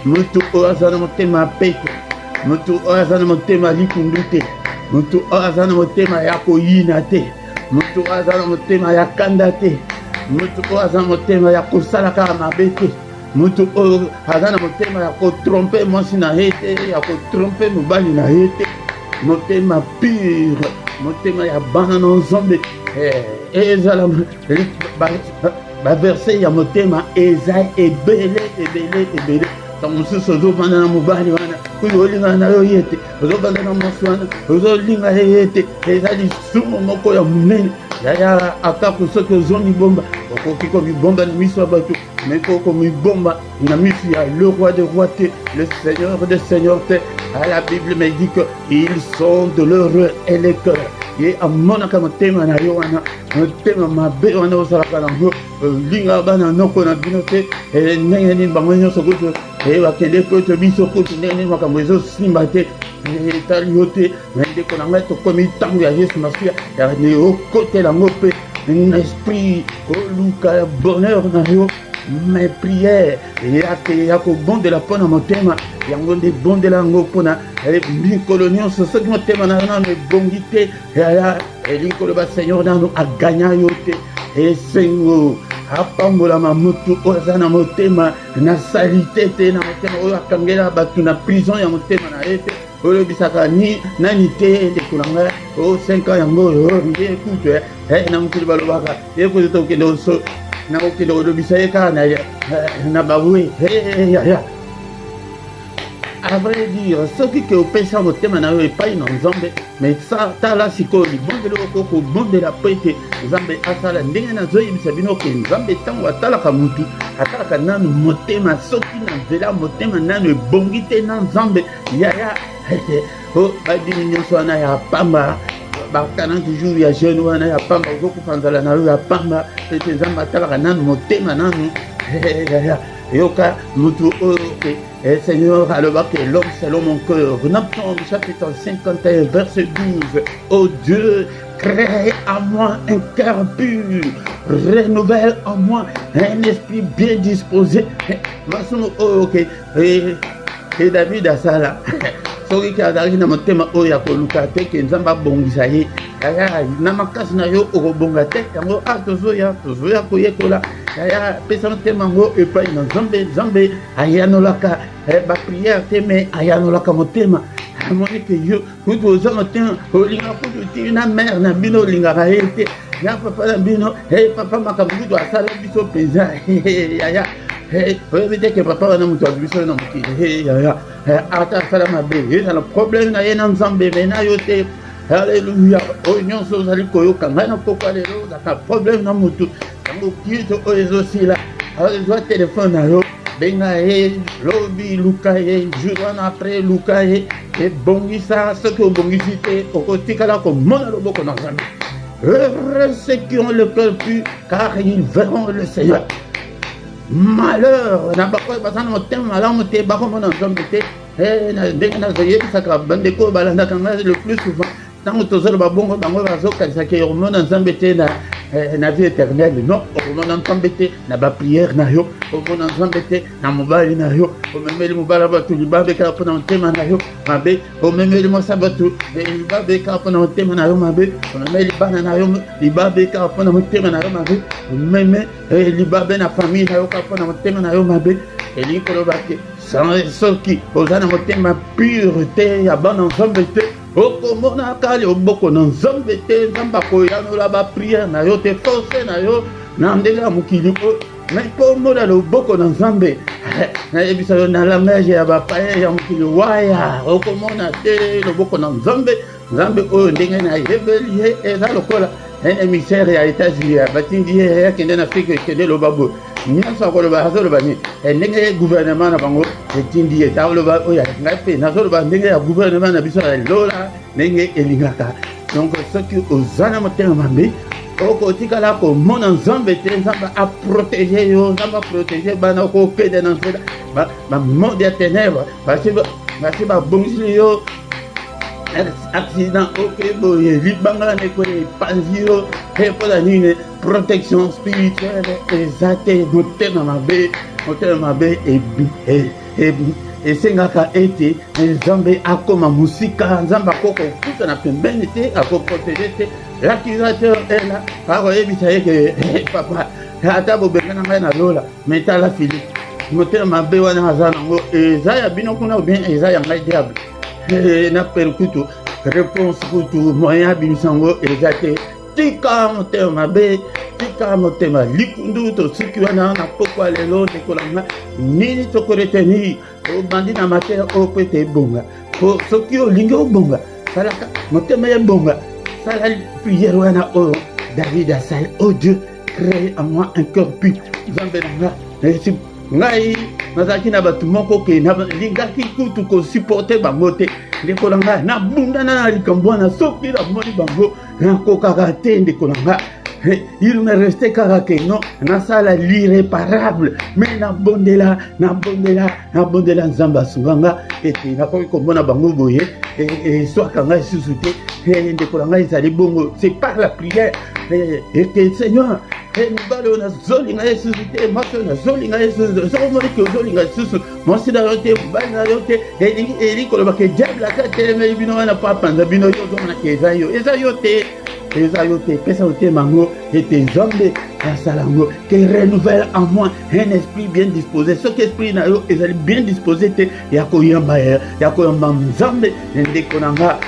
mutu oazana motema peto. Mutu azana motema likundute, mutu azana motema yako yinate, mutu azana motema yakandate, mutu azana motema yako salaka mabete, mutu azana motema yako tromper mwasi na hete, yako tromper mubali na hete, motema pire, motema ya bana nzombe, ezala ba verset ya motema ezai ebele. Tamusu sozo bana na mubali wana kuzolinga na yo yete ozobanda na moswana ozolinga yete ezali sumo moko ya munene yaya akaku soki ozoni bomba okoki ko mibomba na miso ya bato mais koko mibomba na miso ya le roi des rois te le seigneur des seigneurs te. La Bible me dit que ils sont de l'heureux et les cœurs ye amonaka motema na yo wana motema mabe wana osalaka nango linga bana noko na bino te ndenge nini bango nyonso kutu bakende koto biso kutu ndenge nini makambo ezosimba te etali yo te ndeko na ngai tokomi ntango ya yesu masiya okotela yango mpe na esprit oluka ya bonheur na yo. Mes prières ya kobondela mpo na motema yango nde bondela yango mpona mikolo nyonso soki motema na yo nano ebongi te elingi koloba seigneur nano aganya yo te esengo apambolama mutu oyo aza na motema na salite te na motema oyo akangela bato na prison ya motema na ye te olobisaka nani te ndeko na ngai 5 ans yango ye ekute na mokili balobaka ekozi tokende oso na okende olobisa ye kaka na bawe à vrai dire soki ke opesa motema na yo epai na nzambe mais tala sikoyo libondeli okoko bondela po ete nzambe asala ndenge nazoyebisa bino ke nzambe ntango atalaka mutu atalaka nanu motema soki na nzela motema nanu ebongi te na nzambe yaya badimi nyonso wana ya pamba ba 40 jours ya jeune wana ya pamba ozokufa nzala na yo ya pamba ete nzambe atalaka nanu motema nanu yoka mutu oyo Seigneur alobaka que l'homme selon mon cœur. Psaume chapitre 51 verset 12. Oh Dieu, crée en moi un cœur pur, renouvelle en moi un esprit bien disposé. Et David a ça là. Soki ki azalaki na motema oyo ya koluka te ke nzambe abongisa ye yaya na makasi na yo okobonga te yango tozoya koyekola yaya pesa motema yango epai na nzambe ayanolaka bapriere te me ayanolaka motema amoni ke yo kutu oza motema olinga kutu ti na mare na bino olingaka ye te na papa na bino papa makambo kutu asala biso mpenza yaya oyebi te ke papa wana moto abiso na mokili yaya ata asala mabe ezala problème na ye na nzambe me na yo te alleluya oyo nyonso ozali koyoka ngai na pokwa lelo ozaka problème na motu yango kito oyo ezosila ezwa telefone na yo benga ye lobi luka ye jour wana après luka ye ebongisa soki obongisi te okotikala komona loboko na nzambe. Heureux ceux qui ont le cœur pur car ils verront le Seigneur. Malheur na bakoy bazana motema malamu te bakomona nzambe te na ndenge nazoyebisaka bandeko balandaka ngai le plus souvent ntango tozoloba bongo bango bazokalisaka omona nzambe te na vie éternelle. Non, omona nzambe te na bapriere na yo, omona nzambe te na mobali na yo, omemeli mobala bato libabekaka mpo na motema na yo mabe, omemeli mwasa bato libabekaka mpo na motema na yo mabe, omemeli bana na yo libabekaka mpo na motema na yo mabe, omeme libabe na famille na yo kaka mpo na motema na yo mabe. Elingi koloba ke soki oza na motema pure te ya bana nzambe te okomona kali oboko na nzambe te nzambe akoyanola bapriere na yo te force na yo na ndenge ya mokili oyo mais komona loboko na nzambe nayebisa yo na langage ya bapaya ya mokili waya okomona te loboko na nzambe nzambe oyo ndenge nayebeli ye eza lokola un émissaire ya États-Unis batindi ye akende na Afrique ekende loba boye nyonso akoloba azoloba nini ndenge gouvernement na bango etindi ye takoloba oyo ngai mpe nazoloba ndenge ya gouvernement na biso ya lola ndenge elingaka donc soki oza na motema mabe okotikala komona nzambe te nzambe aprotege yo nzambe aprotege bana okokende na nzela bamonde ya ténèbre basi babongisili yo accident okeboye libanga nekwe epanzi yo mpona nini protection spirituelle eza te motema mabe esengaka ete nzambe akoma mosika nzambe akoko okuta na pembeni te akoprotege te l'accusateur ela akoyebisa yeke papa ata bobenga na ngai na lola me tala Philippe motema mabe wana aza nango eza ya bino kuna bien eza ya ngai diable na perkutu réponse kutu moyen abimisa yango eza te tika motema mabe tika motema likundu tosuki wana na pokwa lelo ndekolanga nini tokoretenir obandi na mateya oyo mpe te ebonga soki olingi obonga salaka motema ebonga sala prière wana oyo David asali oh Dieu crée en moi un cœur pur nzambe na nga ngai nazalaki na bato moko ke nalingaki kutu kosupporte bango te ndeko na ngai nabundana na likambo wana soki namoni bango nakokaka te ndeko na ngai il me restait kaka ke non nasala l'irréparable mais nabondela nzambe asunganga ete nakoki komona bango boye eswaka ngai susu te ndeko na ngai ezali bongo c'est par la prière ete Seigneur mibali oyo nazolinga ye susu te mwasi oyo nazolinga ye susu soko omoni ke ozolinga susu mwasi na yo te mobali na yo te elingi kolobaka diable ata atelemeli bino wana po apanza bino yo ozomonaka eza yo te pesa otema yango ete nzambe asala yango ke renouvelle en moi un esprit bien disposé soki esprit na yo ezali bien disposé te ya koyamba nzambe ndeko na nga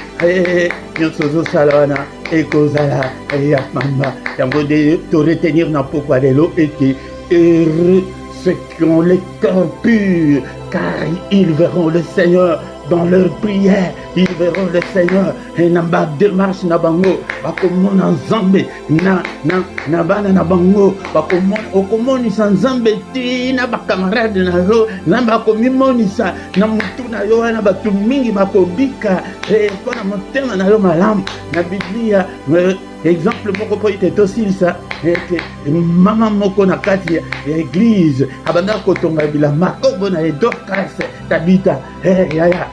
nyonso ozosala wana ekozala ya pamba yango nde toretenir na pokwa lelo ete heureux ceux qui ont le cœur pur car ils verront le Seigneur dans leur prière ils verront le Seigneur et na ba démarche na bango bakomona nzambe na bana na bango okomonisa nzambe ti na bakamarade na yo nzambe akomimonisa na mutu na yo wana bato mingi bakobika mpona motema na yo malamu na Biblia exemple moko po ete tosilisa ete mama moko na kati ya église abandaka kotonga bilamba kombo na ye Dorcas Tabita yaya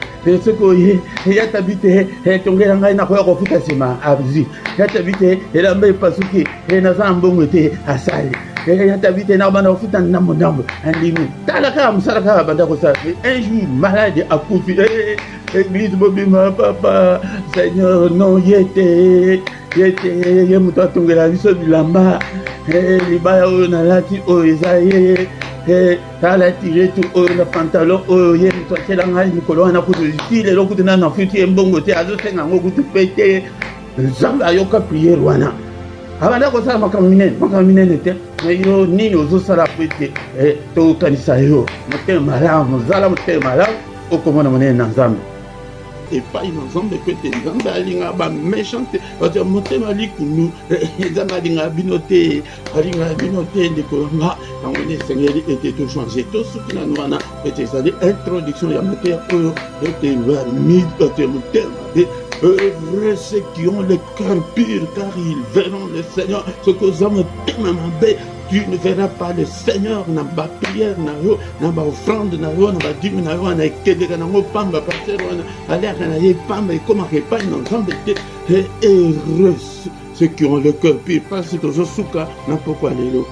soki oye ya Tabita tongela ngai nakoya kofuta nsima abzi ya Tabita elamba epasuki naza na mbongo te asali ya Tabita nakobanda kofuta ndambo andimi tala kaka mosala kaka banda kosala un jour malade akufi église mobima papa Seigneur non yete ye moto atongela biso bilamba libaya oyo nalati oyo eza ye talatire tu oyo na pantalon oyo ye moto atela ngai mikolo wana kutu ti lelo kutu na nafuti ye mbongo te azosenga yango kutu mpe te nzambe ayoka priere wana abanda kosala makambo minene te yo nini ozosala po ete tokanisa yo motema malamu ozala motema malamu okomona monene na nzambe epai na nzambe mpe te nzambe alingaka baméchante bato ya motema likunu nzambe alingaka bino te ndeko nga yango nde esengeli ete tochange tosuki nano wana ete ezali introduction ya mateya oyo ete bato ya motema mabe heureux ceux qui ont le cœur pur car ils verront le Seigneur soki oza motema mabe tu ne verras pas le Seigneur na ba prière na yo na ba offrande na yo na ba dîme na yo na ekendeka nango pamba pasteur wana aliaka na ye pamba ekomaka epai na nzambe te heureux ceux qui ont le cœur pur parce tozosuka na pokwa lelo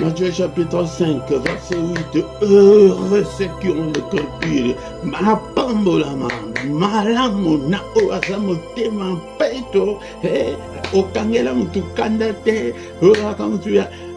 Matthieu chapitre 5 verset 8 heureux ceux qui ont le cœur pur mapambolama malamu na oyo aza motema mpeto okangela mutu kanda te oyoaka mutu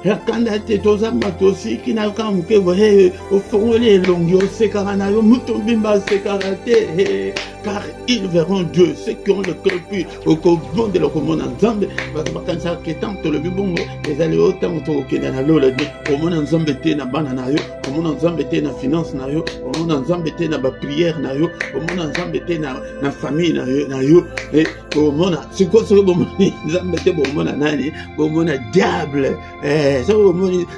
yakanda te tozamba tosiki na kamuke boye ofongoli elongi osekaka na yo mutu mbimba asekaka te car ils verront Dieu ceux qui ont le cœur pur okobondela komona nzambe bato bakanisaka ke ntango tolobi bongo ezali oyo ntango tokokende na lola de komona nzambe te na bana na yo komona nzambe te na finance na yo komona nzambe te na bapriere na yo komona nzambe te na famille na yo komona sikoyo soki bomoni nzambe te bomona nani bomona diable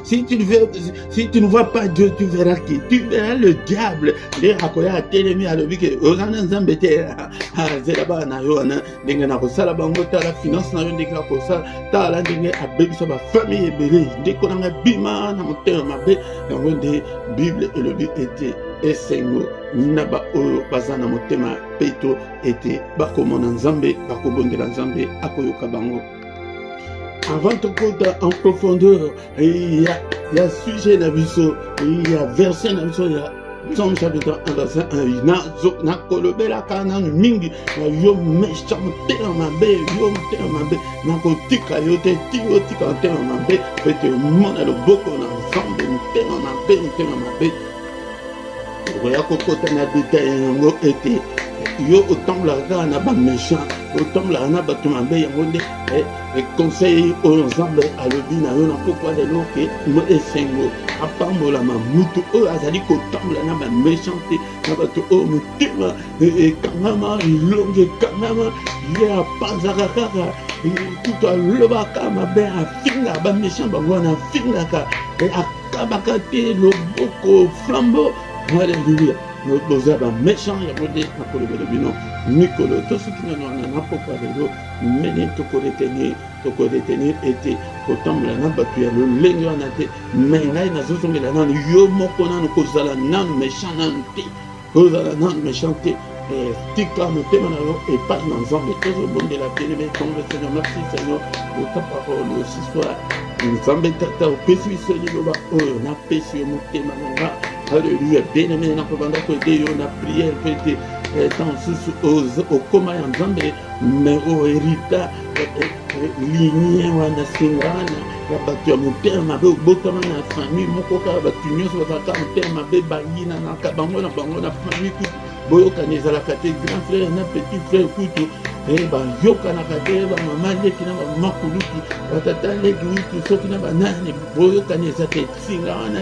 si tu ne vois pas Dieu tu verras qui tu verras le diable nde akoya atelemi alobi ke oza na nzambe te zela bana na yo wana ndenge na kosala bango tala finance na yo ndenge na kosala tala ndenge abebisa bafamille ebele ndeko nanga bima na motema mabe yango nde bible elobi ete esengo na baoyo baza na motema peto ete bakomona nzambe bakobondela nzambe akoyoka bango. Avant de côté en profondeur, il y a sujet na biso, il y a verset na biso, il y a Psalm chapitre 1 verset 1 na kolobela kana mingi yo mesha motema mabe yo motema mabe na kotika yo te tiyo tika motema mabe pete mona loboko na nzambe motema mabe oya kokota na detail yango ete yo otambolaka na baméchant otambolaka na bato mabe yango nde conseil oyo nzambe alobi na yo na pokwa lelo ke mo esengo apambolama mutu oyo azali kotambola na baméchant te na bato oyo motema ekangama elongi ekangama ye apanzaka kaka kutu alobaka mabe afingaka baméchant bango wana afingaka akabaka te loboko flambo. Alléluia. Boza baméchant yango nde nakolobela bino mikolo to soki nano na pokwa lelo mene tokoretenir ete kotambola na bato ya lolenge wana te me ngai nazozongela nanu yo moko nanu kozala nanu méchant nanu te kozala nanu méchant te tika motema na yo epai na nzambe tozobondela teleme tombe Seigneur. Merci Seigneur pour ta parole aussi soir nzambe tata opesi biso liloba oyo napesi yo motema na nga. Alléluia. Bien-aimé, na kobanda ko ede yo na prière pete tant susu okoma ya nzambe me o hérita lignée wana singana ya bato ya motema mabe obotama na famille moko kaka bato nyonso bazalaka motema mabe bayinanaka bango na famille kutu boyokani ezalaka te grand frère na petit frère kutu bayokanaka te bamama leki na bamama kuluki batata leki witu soki na banani boyokani eza te singa wana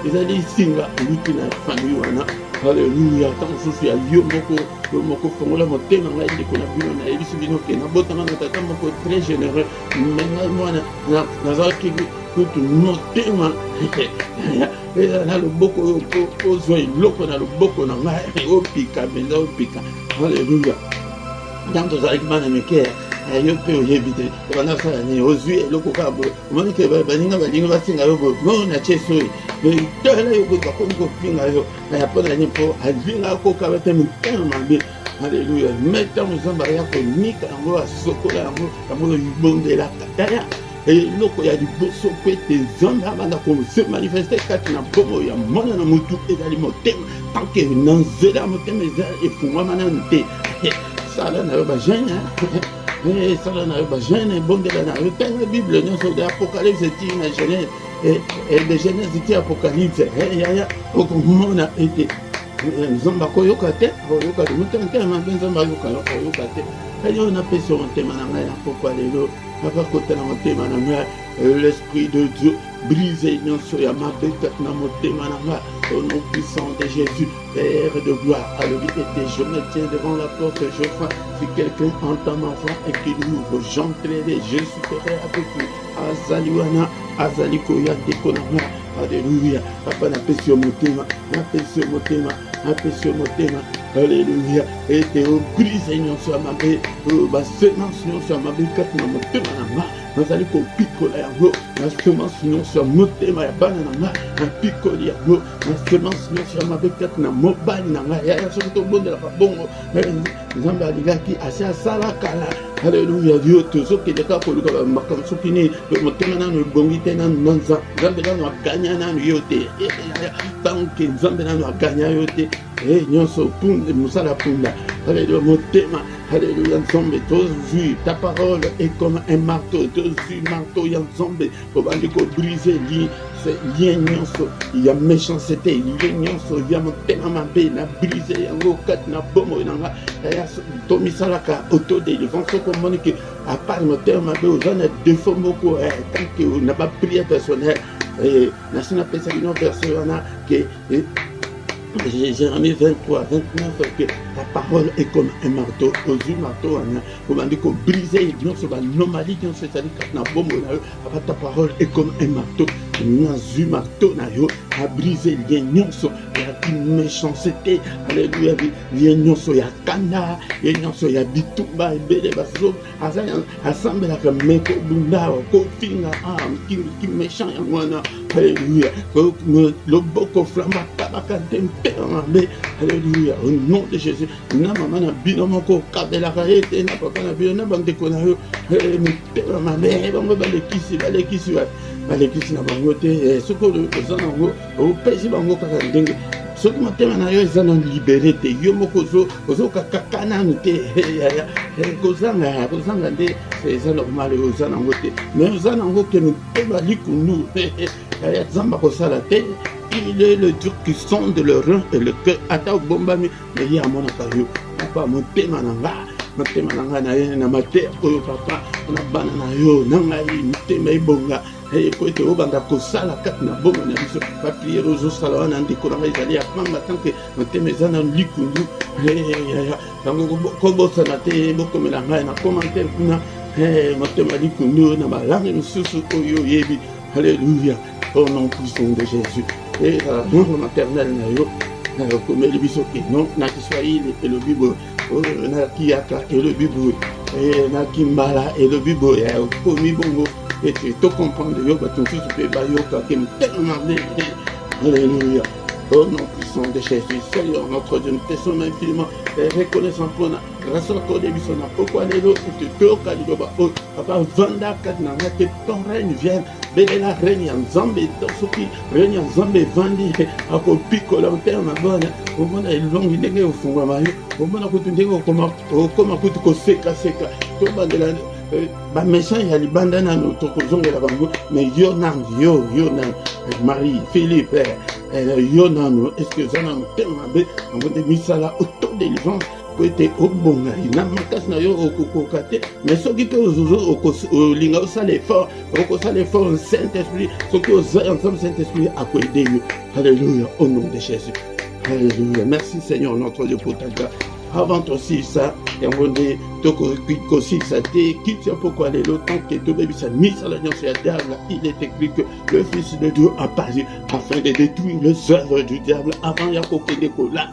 ezali singa kuluki na famille wana. Alléluia. Ntango mosusu ya yo moko fongola motema ngai ndeko na bino nayebisi bino ke nabotanga na tata moko très généreux me ngai mwana nazalaki kutu motema eza na loboko oyo ozwa eloko na loboko na ngai opika mpenza opika. Alléluia. Ntango tozalaki bana mike yo mpe oyebi te ebanda kosala nini ozwi eloko kaka boye omoni ke baninga balingi bafinga yo boye mo na tie soyi tala yo boye bakomi kofinga yo na mpona nini mpo alingaka kokaba te motema mabe. Alléluia. Me ntango nzambe aya konika yango asokola yango yango ibondelaka taya eloko ya liboso mpo ete nzambe abanda kose manifeste kati na bomo ya mwana na motu ezali motema tanke na nzela ya motema eza efungwama nanu te sala na yo bagene sala na yo bagene bondela na yo tanga bible nyonso de apocalypse ti na genèse de genèse ti apocalypse yaya okomona ete nzambe akoyoka te motema mabe nzambe ayoka te yo napesi yo motema na ngai na pokwa lelo akakota na motema na ngai l'esprit de Dieu brise nyonso ya mabe kati na motema na ngai au nom puissant de Jésus, Père de gloire. Alobi ete je me tiens devant la porte, je frappe. Si quelqu'un entend ma voix et qu'il ouvre, j'entrerai, je serai avec lui. Azali wana azali koya ndeko na ngai. Alléluia. Papa napesi yo motema, napesi yo motema, napesi yo motema. Alléluia. Ete obrise nyonso ya mabe, basemence nyonso ya mabe kati na motema na ngai. Nazali kopikola yango na semence nyonso ya motema ya bana na ngai napikoli yango na semence nyonso ya mabe kati na mobali na ngai yaya soki tobondelaka bongo nzambe alingaki asi asala kala Alléluia, Dieu, tout ce qui est là pour le makam sukini, le motemana no bongite na nanza, zambela no gagna na yote. Tant que zambela no gagna yote, nyonso punda musala punda. Alléluia, motema, alléluia, nzombe, tozu, ta parole est comme un marteau, tozu, marteau, yanzombe, pour briser lien nyonso, il y a méchanceté, lien nyonso, il y a motema mabe, na briser, yango kat na bomo nanga, ya tomi salaka autodélivrance, comme que à part motema mabe, aux gens défaut beaucoup, tant que on n'a pas prié personnel, national pesa une version que Jérémie 23, 29, que la parole est comme un marteau, aux yeux marteau, on a dit qu'on brisait, sur l'anomalie, c'est-à-dire que ta parole est comme un marteau, un marteau, a brisé les liens, il y a une méchanceté, alléluia, les liens, il y a Kana, les liens, il y a Bitumba, et Bélébasso, assemble la Meko Bunda, Kofinga, qui méchant, alléluia, le boko flamba, tabakatem, alléluia, au nom de Jésus, na maman na binomoko, kabela kaete, na papa na bio, na bande konayo, mutema mame, bango balekisi, balekisi na bango te, soko le zanango, au pesi bango kaka ndenge, soki motema na yo eza na libéré te, yo moko ozokaka nanu te, kozanga nde eza normal oza nango te, mais oza nango ke motema likundu, zamba kosala te. Il est le Dieu qui sonde le rein et le cœur. Ata bombami, mais il y a mon akayo. Papa, mon thème na ye na mater oyo papa, on a banana yo, nangai, mutema ibonga. Et quoi que au banda kosala kat na bongo na biso. Papier rozo sala na ndiko na izali apanga tant que mon thème ezana likundu. Tango kobosa na te bokomela ngai na commentaire kuna. Mon thème likundu na balangi misusu oyo yebi. Alléluia. Au nom puissant de Jésus. Et la langue maternelle, comme le biso qui non, na Kiswahili et le Bible, na Kiaka et le Bible, et na Kimbala et le Bible, et au Komi Bongo, et tu te comprends de Yoga, tu peux pas Yoga, qui me tellement bien. Alléluia. Au nom puissant de Jésus, Seigneur, notre Dieu, nous te sommes infiniment reconnaissants pour la grâce à toi, pourquoi les autres, tu te calibre, papa, vanda, kadnanga, que ton règne vienne, belle la règne en Zambé, Tosuki, règne en Zambé, vandi, à copico, lanterne, ma bonne, au monde est long, il est au fond, au monde à côté de comment coûte seka, tout le monde ba méchant il y a les bandanas notre kozonga la bango mais yonan Marie Philippe yonan est-ce que ça n'a tellement bien on va de misala auto délivrance peut être au bon na makas na yo okokate mais ce qui peut au linga au sale fort au Saint-Esprit ce qui aux ensemble Saint-Esprit a aider yo alléluia au nom de Jésus alléluia merci Seigneur notre Dieu pour ta grâce. Avant aussi ça, et on dit aussi ça dit qui tient pourquoi les temps que tout bébé ça mis à l'alliance et à diable, il est écrit que le Fils de Dieu a paru afin de détruire les œuvres du diable avant Yakoke de Kola.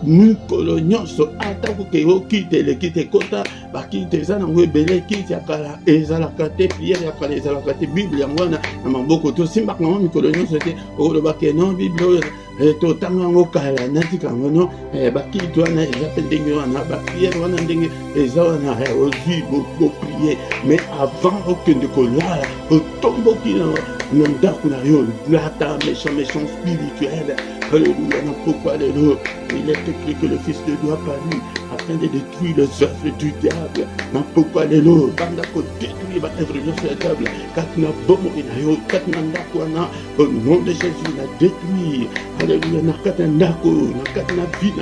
Nous colonions so atako ke o kite le kite kota ba kite zana webele kite akala ezala kate prière akala ezala kate Bible yangwana na maboko to simba na mi colonions c'était o le baké non Bible to tanga ngokala natika ngono ba kite wana ezapé ndenge wana ba prière wana ndenge ezawana o zibo prier mais avant aucun de kola o tombo kina ndako na yo lata méchant spirituel. Alléluia, pourquoi il est écrit que le Fils de Dieu a paru afin de détruire les œuvres du diable. Pourquoi les lots, quand détruire les œuvres du diable, quand on a bomo inayo, quand on a au nom de Jésus, il a détruit. Alléluia, quand on a vie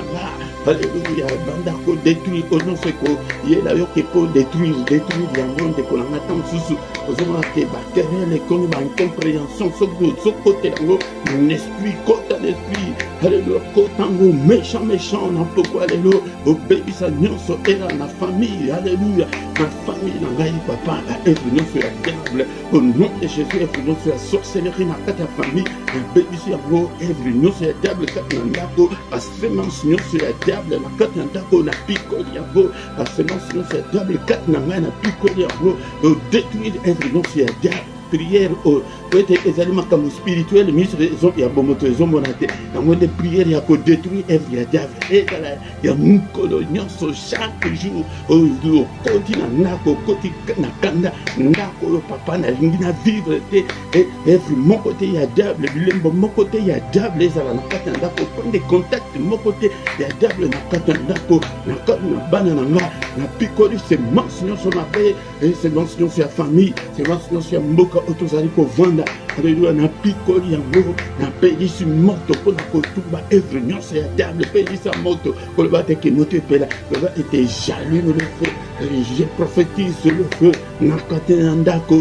alléluia, bandako détruire au nom de Jésus, il est là pour détruire les monde de qu'on attend sous aux hommes qui battent les connus par une compréhension, ce côté un esprit, côté l'esprit. Alléluia, kotango méchant, pourquoi les lots, au baby sa nyonso et la famille, alléluia, ma famille, n'engaye papa, influence sur la diable, au nom de Jésus, influence sur la sorcellerie, dans ta famille, un baby sur la influence sur la diable, quand on a la sémence sur la diable, quand on a picoli, la sémence sur la diable, quand on a picoli, détruire influence sur la diable. prière pour être makambo spirituel mise ya bomoto ezomona te yango nde prière ya kodétruire œuvre ya diable ezala ya mokolo nyonso chaque jour okoti na ndako okoti na kanda ndako oyo papa nalingi na vivre te œuvre moko te ya diable bilembo moko te ya diable ezala na kati ya ndako prendre contact moko te ya diable na kati ya ndako na kati na bana na nga na pikoli semence nyonso mabe semence nyonso ya famille semence nyonso ya mboka oyo tozali kovanda Alléluia, na pikoli yango na pelisi moto mpona kotumba œuvre nyonso ya diable pelisa moto koloba te ke moto epela koloba ete j'allume le feu je prophétise le feu na kati na ndako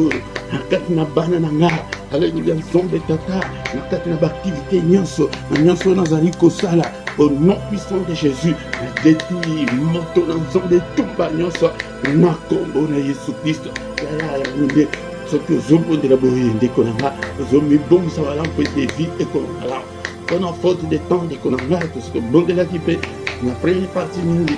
na kati na bana na nga Alléluia, nzambe tata na kati na baaktivité nyonso na nyonso nazali kosala au nom puissant de Jésus na détruire moto na nzambe tumba nyonso na kombo na Yesu Kristo yaya yango nde soki ozobondela boye ndeko na nga ozomibongisa wala mpo ete vie ekolongala mpona faute de temps ndeko na nga tosoki obondelaki mpe na première partie mingi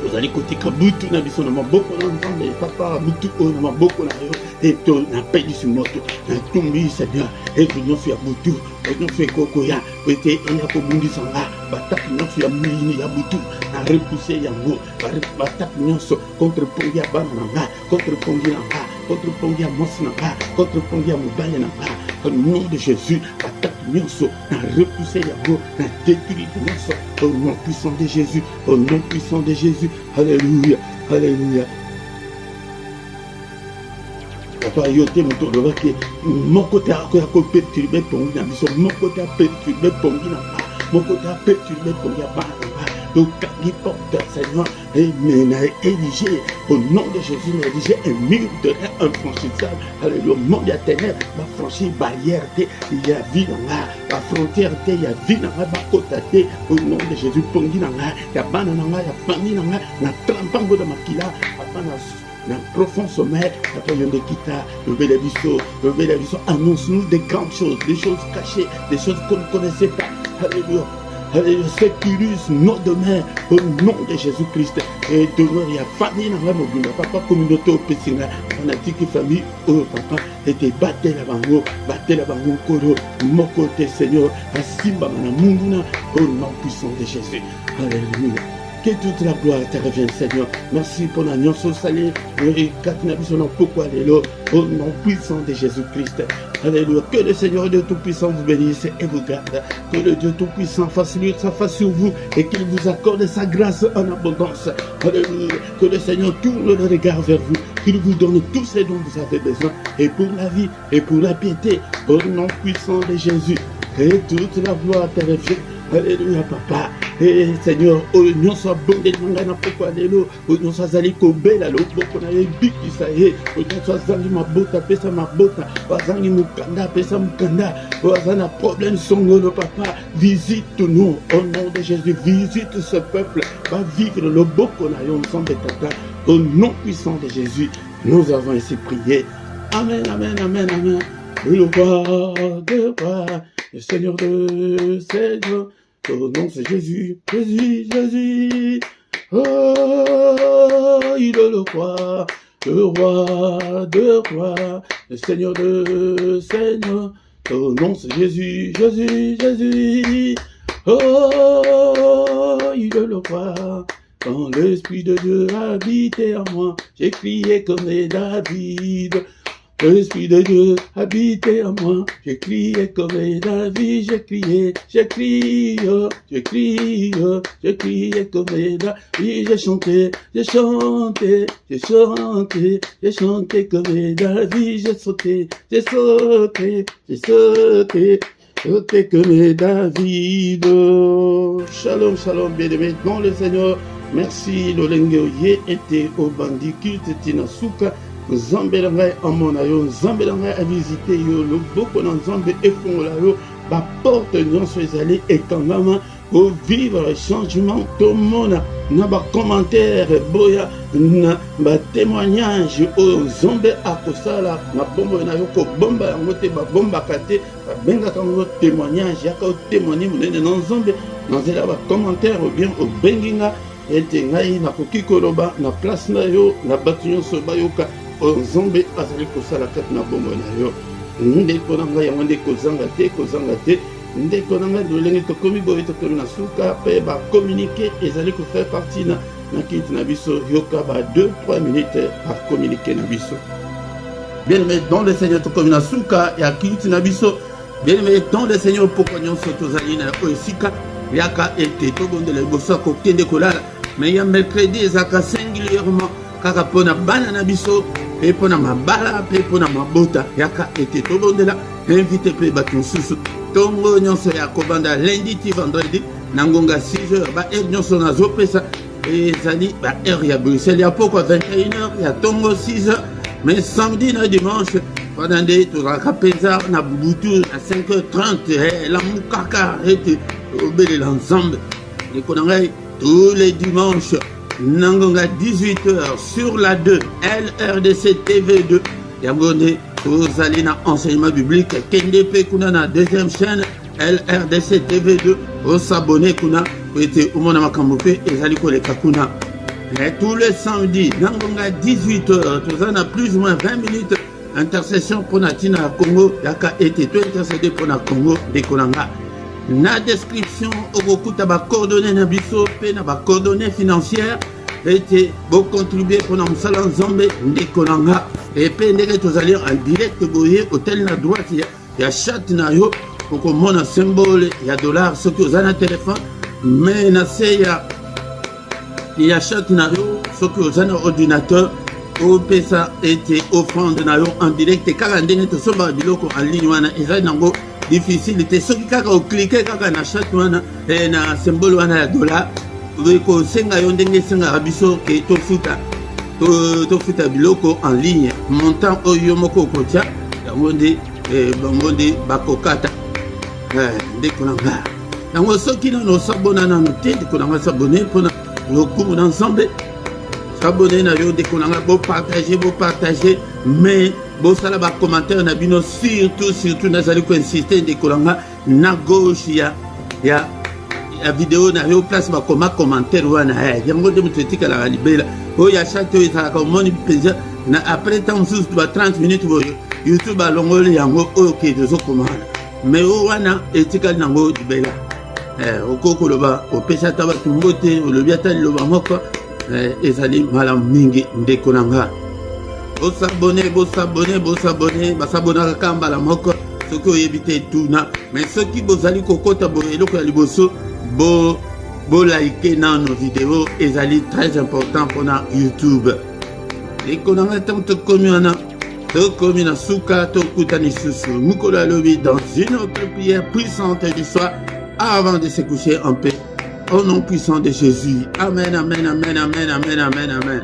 ozali kotika butu na biso na maboko na nzambe papa butu oyo na maboko na yo eto napelisi moto natumbi seigneur eve nyonso ya butu nyonso ekokoya po ete eya kobundisa nga bataki nyonso ya mwini ya butu na repousse yango bataki nyonso contre pongi ya bana na nga contre pongi na nga contre pongi ya mwasi na nga contre pongi ya mobali na nga au nom de Jésus attaque nyonso na repousser yango na détruire nyonso au nom puissant de Jésus au nom puissant de Jésus alléluia alléluia papa yo te moto olobaki moko te akoya koperturbe pongi na biso moko te aperturbe pongi na nga moko te aperturbe pongi ya bana na nga tokangi porteur Seigneur mais n'a érigé au nom de Jésus n'a érigé un mur de l'air infranchissable alléluia monde ya ténèbres va franchir barrière te ya vie na nga va frontière te ya vie na nga va kota te au nom de Jésus pongi na nga ya bana na nga ya famille na nga na trampango de makila papa na profond sommeil, après je me quitte, le Bélabiso annonce-nous des grandes choses, des choses cachées, des choses qu'on ne connaissait pas. Alléluia. Alléluia. Sécurise nos demeures au nom de Jésus-Christ. Et demeure, il y a famille dans la mobile, papa, communauté au Pessinga, fanatique famille, oh papa, était batté la bango, koro, mon côté Seigneur, à Simba, Munguna, au nom puissant de Jésus. Alléluia. Que toute la gloire te revienne, Seigneur. Merci pour la nyonso salée. Pourquoi au nom puissant de Jésus-Christ. Alléluia. Que le Seigneur Dieu Tout-Puissant vous bénisse et vous garde. Que le Dieu Tout-Puissant fasse luire sa face sur vous et qu'il vous accorde sa grâce en abondance. Alléluia. Que le Seigneur tourne le regard vers vous. Qu'il vous donne tout ce dont vous avez besoin. Et pour la vie et pour la piété. Au nom puissant de Jésus. Que toute la gloire te revienne. Alléluia, papa. Et Seigneur, nous sommes bons de nous pourquoi nous sommes allés kobela loboko na yebiki ça y est, nous sommes allés mabota pesa mabota, wazangi mukanda pesa mukanda, wazana problème songolo papa, visite-nous au nom de Jésus, visite ce peuple, va vivre le boko na yo ensemble tata, au nom puissant de Jésus, nous avons ainsi prié. Amen, amen, amen, amen. Le roi de roi, le Seigneur de Seigneur. Au nom c'est Jésus, Jésus, Jésus. Oh, il est le roi de roi, le Seigneur de Seigneur. Au nom c'est Jésus, Jésus, Jésus. Oh, il est le roi. Quand l'Esprit de Dieu habitait en moi, j'ai crié comme David. L'Esprit de Dieu habitait en moi, j'ai crié comme David, j'ai crié comme David, j'ai chanté comme David, j'ai sauté comme David. Shalom, shalom, bien-aimés dans le Seigneur. Merci, l'Olenge Oye était au bandit culte Tinasuka. Zambelanga amona yo Zambelanga a visité yo le boko na Zambe efongola yo ba porte nyonso ezali ekangama ko vivre changement to mona na ba commentaire boya na ba témoignage o Zambe akosala na bombo na yo ko bomba yango te ba bomba kate ba benga kango témoignage ya ko témoigner monene na Zambe na zela ba commentaire ou bien au benginga ete ngai na koki koloba na place na yo na batu nyonso bayoka nzambe azali kosala kati na bomoi na yo. Ndeko na ngai yango nde kozanga te ndeko na ngai lolenge tokomi boye tokomi na suka mpe bacommuniqué ezali kofaire partie na kiti na biso yoka ba 2-3 minutes bacommuniqué na biso. Bien-aimé dans le Seigneur tokomi na suka ya kiti na biso. Bien-aimé dans le Seigneur pourquoi nyonso tozali na esika yaka ete tobondela liboso kokende kolala mais ya mercredi ezaka singulièrement kaka mpona bana na biso mpe mpona mabala mpe mpona mabota yaka ete tobondela invite mpe bato mosusu ntongo nyonso ya kobanda lundi ti vendredi na ngonga 6h baheure nyonso nazopesa ezali baheure ya Bruxelles ya pokwa 21h ya ntongo 6h mais samedi na dimanche pendant nde tozalaka mpenza na butu na 5h30 lamukaka ete obelela nzambe ndeko na ngai tous les dimanches nangonga 18h sur la 2 LRDC TV2 yango nde tozali na enseignement biblique kende mpe kuna na deuxième chaîne LRDC TV2 osabone kuna po ete omona makambo mpe ezali koleka kuna. Et tous les samedis nangonga 18h tozali na plus ou moins 20 minutes intercession pour Natina Congo yaka ete to intercéder pour na Congo ndeko na nga. Na description okokuta ba coordonnées na biso pe na ba coordonnées financières ete bo contribuer pour na musala nzambe ndeko na nga et pe ndenge tozali en direct boye hôtel na droite ya chat na yo okomona symbole ya dollar soki oza na téléphone mais na se ya chat na yo soki oza na ordinateur opesa ete offrande na yo en direct kaka ndenge tosomba biloko en ligne wana ezali nango difficile te soki kaka oklike kaka na chat wana na symbole wana ya dollar kosenga yo ndenge esengaka biso ke tofuta biloko en ligne montant oyo moko okotia yango nde bango nde bakokata ndeko na nga yango soki nano osabona nano te ndeko na nga sabone mpona lokumu na nzambe abonné na yo ndeko na nga bo partager mais bo sala ba commentaire na bino surtout nazali ko insister ndeko na nga na gauche ya vidéo na yo place ba commentaire wana yango de mutetika la libela o ya chat yo ezala ko moni plaisir na après temps sous ba 30 minutes bo YouTube alongoli yango OK dezo komana mais o wana etika nango libela okoko loba opesa taba tumbote olobi ata loba moko ezali malamu mingi ndeko na nga. Bosabone basabonaka ka mbala moko soki oyebi te tuna mais soki bozali kokota boye eloko ya liboso bolike nano video ezali très important mpona YouTube. Ndeko na nga ntango tokomi na suka tokutani susu mokolo alobi dans une autre prière puissante du soir avant de se coucher en paix. Au nom puissant de Jésus. Amen, amen, amen, amen, amen, amen, amen.